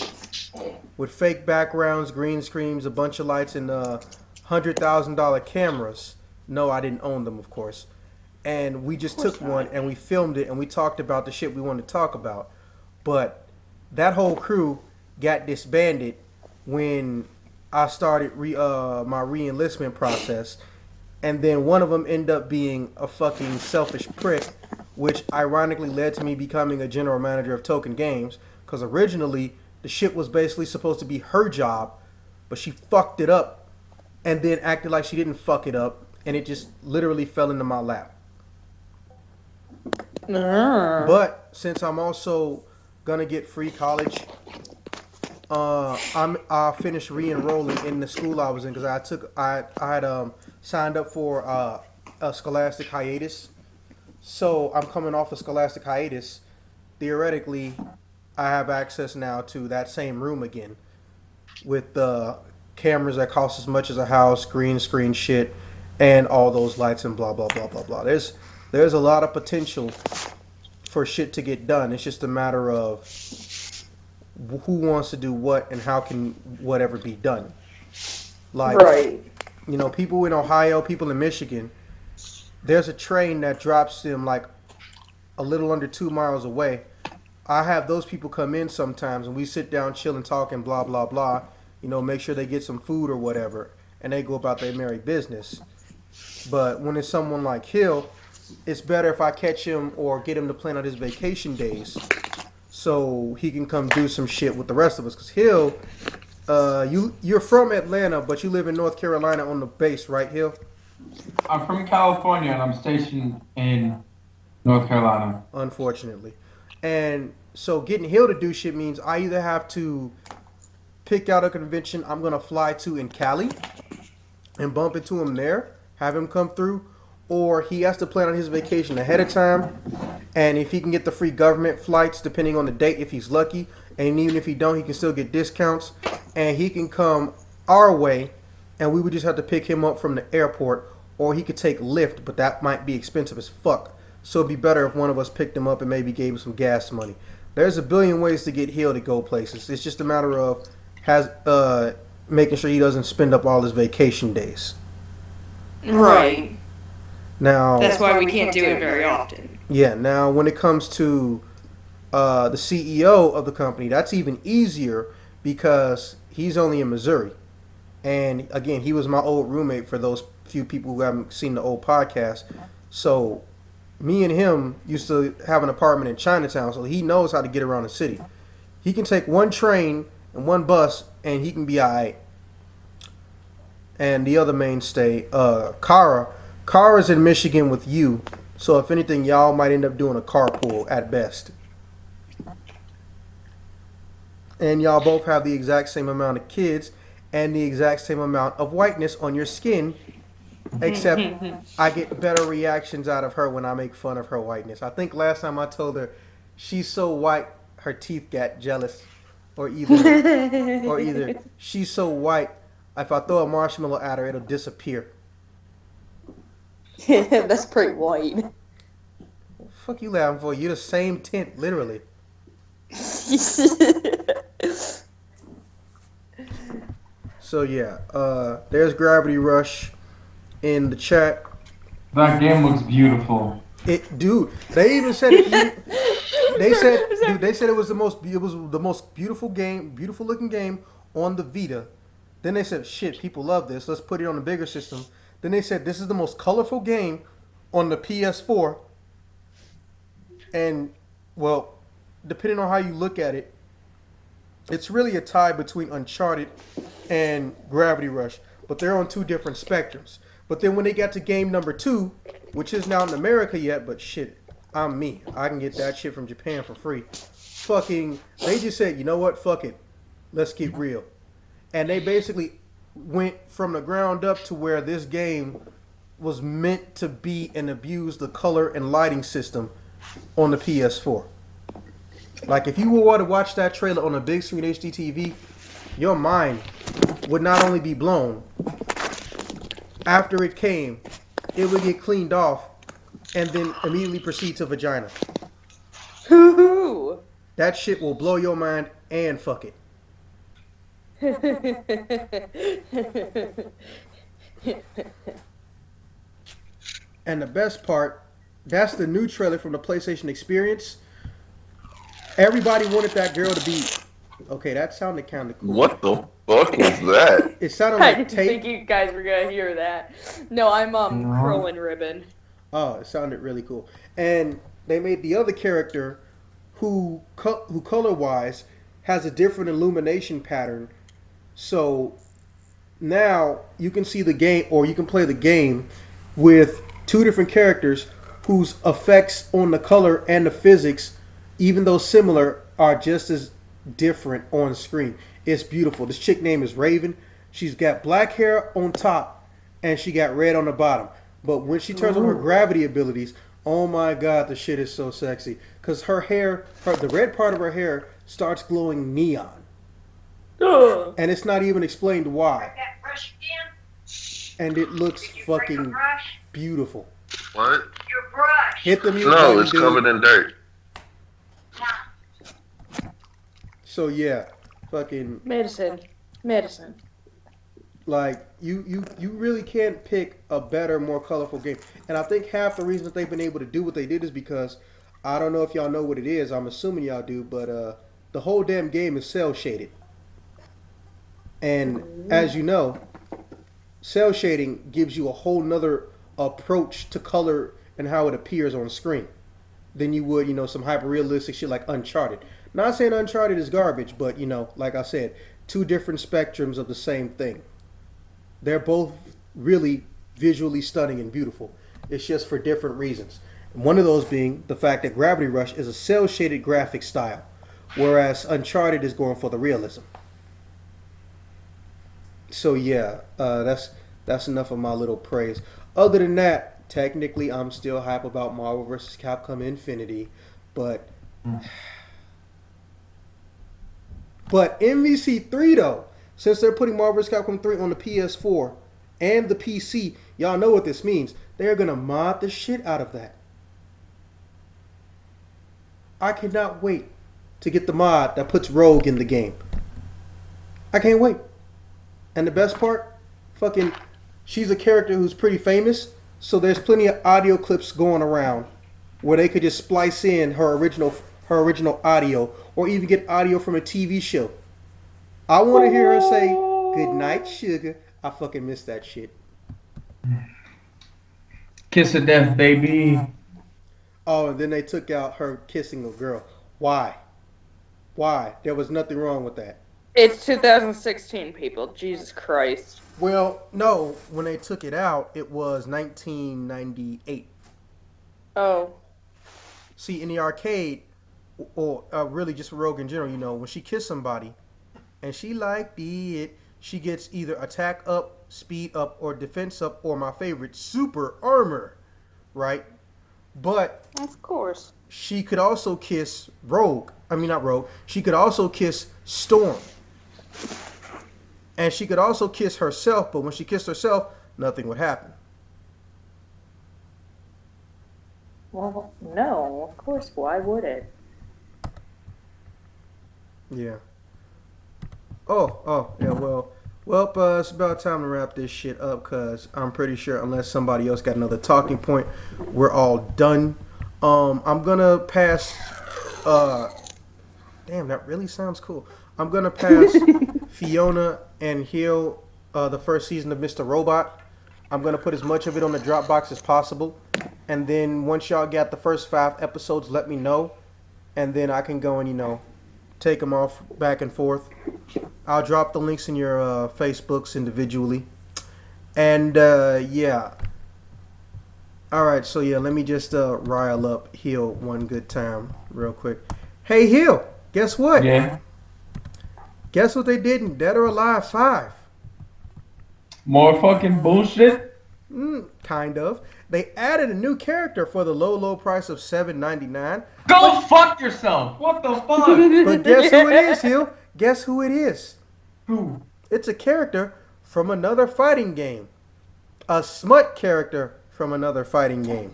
with fake backgrounds, green screens, a bunch of lights, and $100,000 cameras. No, I didn't own them, of course. And we just took one and we filmed it and we talked about the shit we wanted to talk about. But that whole crew got disbanded when I started my re-enlistment process. And then one of them ended up being a fucking selfish prick, which ironically led to me becoming a general manager of Token Games. Because originally, the shit was basically supposed to be her job, but she fucked it up and then acted like she didn't fuck it up, and it just literally fell into my lap. But since I'm also gonna get free college, I finished re-enrolling in the school I was in, because I had signed up for a scholastic hiatus. So I'm coming off a scholastic hiatus. Theoretically, I have access now to that same room again, with the cameras that cost as much as a house, green screen shit, and all those lights and blah blah blah blah blah. There's a lot of potential for shit to get done. It's just a matter of who wants to do what and how can whatever be done. Like, Right. you know, people in Ohio, people in Michigan, there's a train that drops them like a little under 2 miles away. I have those people come in sometimes and we sit down, chill and talk and blah blah blah. You know, make sure they get some food or whatever, and they go about their merry business. But when it's someone like Hill, it's better if I catch him or get him to plan on his vacation days, so he can come do some shit with the rest of us. Cause Hill, you're from Atlanta, but you live in North Carolina on the base, right, Hill? I'm from California and I'm stationed in North Carolina. Unfortunately. And so getting Hill to do shit means I either have to pick out a convention I'm gonna fly to in Cali and bump into him there, have him come through, or he has to plan on his vacation ahead of time. And if he can get the free government flights, depending on the date, if he's lucky, and even if he don't, he can still get discounts, and he can come our way, and we would just have to pick him up from the airport, or he could take Lyft, but that might be expensive as fuck. So it'd be better if one of us picked him up and maybe gave him some gas money. There's a billion ways to get Hill to go places. It's just a matter of making sure he doesn't spend up all his vacation days. Right. Now, That's why we can't do it very often. yeah, now when it comes to the CEO of the company, that's even easier because he's only in Missouri. And again, he was my old roommate for those few people who haven't seen the old podcast. So me and him used to have an apartment in Chinatown, so he knows how to get around the city. He can take one train and one bus, and he can be alright. And the other mainstay, Kara. Kara's in Michigan with you, so if anything, y'all might end up doing a carpool at best. And y'all both have the exact same amount of kids and the exact same amount of whiteness on your skin, except I get better reactions out of her when I make fun of her whiteness. I think last time I told her she's so white her teeth got jealous, or either she's so white if I throw a marshmallow at her it'll disappear. That's pretty white. Fuck you laughing for? You're the same tint, literally. So yeah, there's Gravity Rush in the chat. That game looks beautiful. Dude, they even said it. They said it was the most beautiful game, beautiful looking game on the Vita. Then they said, shit, people love this. Let's put it on a bigger system. Then they said this is the most colorful game on the PS4. And well, depending on how you look at it, it's really a tie between Uncharted and Gravity Rush, but they're on two different spectrums. But then when they got to game number 2, which is not in America yet, but shit, I'm me. I can get that shit from Japan for free. Fucking, they just said, you know what, fuck it. Let's get real. And they basically went from the ground up to where this game was meant to be and abuse the color and lighting system on the PS4. Like, if you were to watch that trailer on a big screen HD TV, your mind would not only be blown. After it came, it would get cleaned off and then immediately proceed to vagina. Hoo-hoo. That shit will blow your mind and fuck it. And the best part, that's the new trailer from the PlayStation Experience. Everybody wanted that girl to be... Okay, that sounded kind of cool. What the fuck was that? It sounded I like didn't tape. think you guys were gonna hear that. No, I'm curling ribbon. Oh, it sounded really cool. And they made the other character who color-wise has a different illumination pattern. So now you can see the game, or you can play the game with two different characters whose effects on the color and the physics, even though similar, are just as different on screen. It's beautiful. This chick name is Raven. She's got black hair on top and she got red on the bottom. But when she turns on her gravity abilities, oh my god, the shit is so sexy. Because her hair, the red part of her hair starts glowing neon. Ugh. And it's not even explained why. And it looks fucking beautiful. What? Hit the mute No, button, it's dude. covered in dirt. So yeah, fucking Medicine. like you really can't pick a better, more colorful game. And I think half the reason that they've been able to do what they did is because I don't know if y'all know what it is. I'm assuming y'all do, but the whole damn game is cell shaded. And as you know, cell shading gives you a whole nother approach to color and how it appears on screen than you would, some hyper realistic shit like Uncharted. Not saying Uncharted is garbage, but like I said, two different spectrums of the same thing. They're both really visually stunning and beautiful. It's just for different reasons. And one of those being the fact that Gravity Rush is a cell shaded graphic style, whereas Uncharted is going for the realism. So yeah, that's enough of my little praise. Other than that, technically I'm still hype about Marvel vs. Capcom Infinity, but MVC3 though, since they're putting Marvel vs. Capcom 3 on the PS4 and the PC, y'all know what this means. They're gonna mod the shit out of that. I cannot wait to get the mod that puts Rogue in the game. I can't wait. And the best part, fucking, she's a character who's pretty famous, So there's plenty of audio clips going around where they could just splice in her original audio, or even get audio from a TV show. I want to hear her say "Good night, sugar." I fucking miss that shit. Kiss of death, baby. Oh, and then they took out her kissing a girl. Why? Why? There was nothing wrong with that. It's 2016, people. Jesus Christ. Well, no, when they took it out, it was 1998. Oh. See, in the arcade, or really just Rogue in general, when she kissed somebody and she liked it, she gets either attack up, speed up, or defense up, or my favorite, super armor, right? But Of course. she could also kiss Rogue. I mean, not Rogue. She could also kiss Storm. And she could also kiss herself, but when she kissed herself, nothing would happen. Well, no, of course. Why would it? Yeah. Oh, yeah, well, it's about time to wrap this shit up, because I'm pretty sure, unless somebody else got another talking point, we're all done. I'm going to pass, damn, that really sounds cool. I'm going to pass Fiona and Hill the first season of Mr. Robot. I'm going to put as much of it on the Dropbox as possible. And then once y'all got the first 5 episodes, let me know. And then I can go and, take them off back and forth. I'll drop the links in your Facebooks individually. And, yeah. Alright, so yeah, let me just rile up Hill one good time real quick. Hey, Hill, guess what? Yeah. Guess what they did in Dead or Alive 5? More fucking bullshit. Kind of. They added a new character for the low price of $7.99. Go fuck yourself. What the fuck? But guess who it is, Hill? Guess who it is? Who? It's a character from another fighting game. A smut character from another fighting game.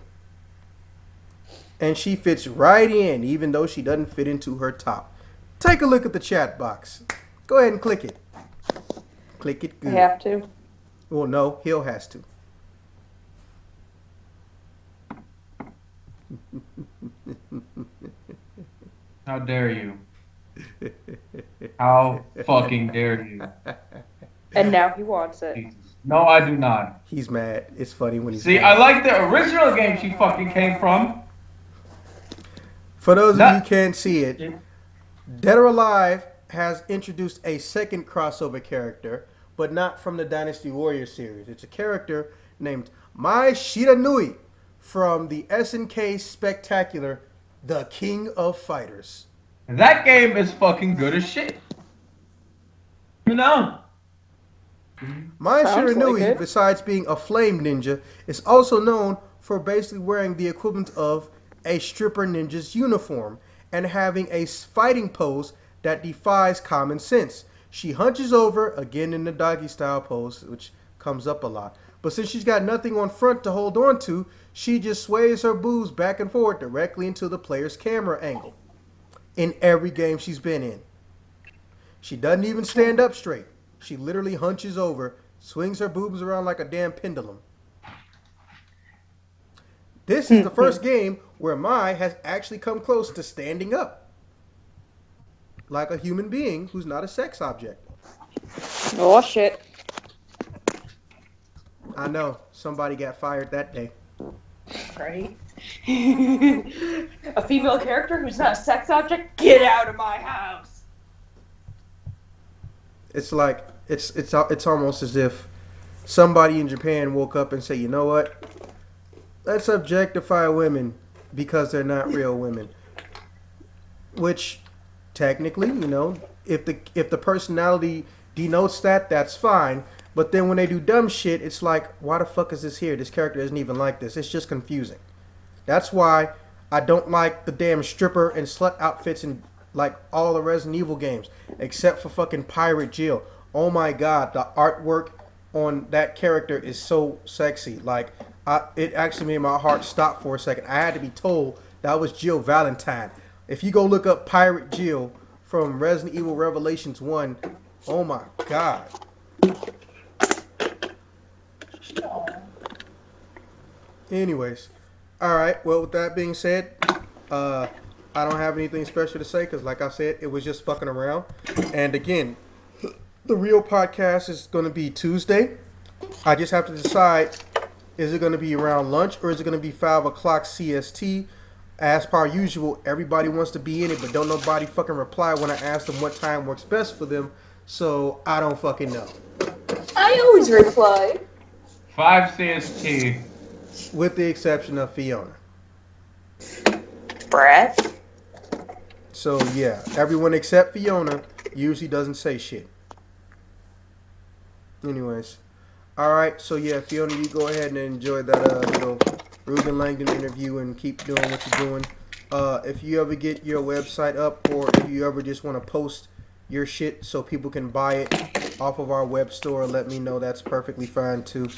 And she fits right in, even though she doesn't fit into her top. Take a look at the chat box. Go ahead and click it. Click it I good. have to. Well, no, Hill has to. How dare you? How fucking dare you? And now he wants it. Jesus. No, I do not. He's mad. It's funny when he's See, mad. I like the original game she fucking came from. For those of you Not- who can't see it, Dead or Alive has introduced a second crossover character, but not from the Dynasty Warriors series. It's a character named Mai Shiranui from the SNK Spectacular, The King of Fighters. That game is fucking good as shit. You know? Mai Sounds Shiranui, like it. besides being a flame ninja, is also known for basically wearing the equivalent of a stripper ninja's uniform and having a fighting pose that defies common sense. She hunches over, again in the doggy style pose, which comes up a lot. But since she's got nothing on front to hold on to, she just sways her boobs back and forth directly into the player's camera angle. In every game she's been in. She doesn't even stand up straight. She literally hunches over, swings her boobs around like a damn pendulum. This is the first game where Mai has actually come close to standing up. Like a human being who's not a sex object. Oh, shit. I know, somebody got fired that day. Right? A female character who's not a sex object? Get out of my house! It's like, it's almost as if somebody in Japan woke up and say, you know what? Let's objectify women because they're not real women. Which, technically, if the personality denotes that, that's fine. But then when they do dumb shit, it's like, why the fuck is this here? This character isn't even like this. It's just confusing. That's why I don't like the damn stripper and slut outfits in like all the Resident Evil games, except for fucking Pirate Jill. Oh my god, the artwork on that character is so sexy. Like, it actually made my heart stop for a second. I had to be told that was Jill Valentine. If you go look up Pirate Jill from Resident Evil Revelations 1, oh my god. Anyways, all right. Well, with that being said, uh, I don't have anything special to say because, like I said, it was just fucking around. And again, the real podcast is going to be Tuesday. I just have to decide: is it going to be around lunch or is it going to be 5 o'clock CST? As per usual, everybody wants to be in it, but don't nobody fucking reply when I ask them what time works best for them. So I don't fucking know. I always reply. 5 CST. With the exception of Fiona. Brett. So yeah, everyone except Fiona usually doesn't say shit. Anyways, all right. So yeah, Fiona, you go ahead and enjoy that Ruben Langdon interview and keep doing what you're doing. If you ever get your website up, or if you ever just want to post your shit so people can buy it off of our web store, let me know. That's perfectly fine too.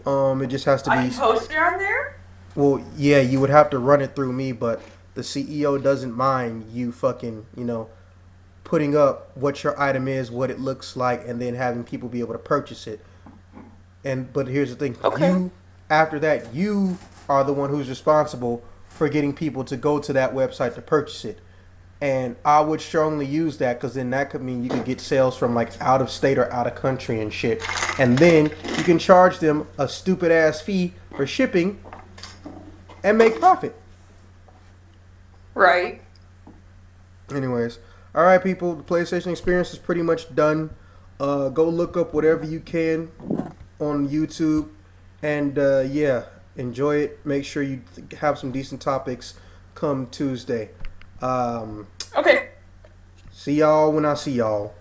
It just has to I be. can post it on there? Well, yeah, you would have to run it through me, but the CEO doesn't mind you fucking, putting up what your item is, what it looks like, and then having people be able to purchase it. But here's the thing: Okay. after that, you are the one who's responsible for getting people to go to that website to purchase it. And I would strongly use that because then that could mean you could get sales from like out of state or out of country and shit. And then you can charge them a stupid ass fee for shipping and make profit. Right. Anyways, all right, people. The PlayStation experience is pretty much done. Go look up whatever you can on YouTube, and yeah, enjoy it. Make sure you have some decent topics come Tuesday. Okay. See y'all when I see y'all.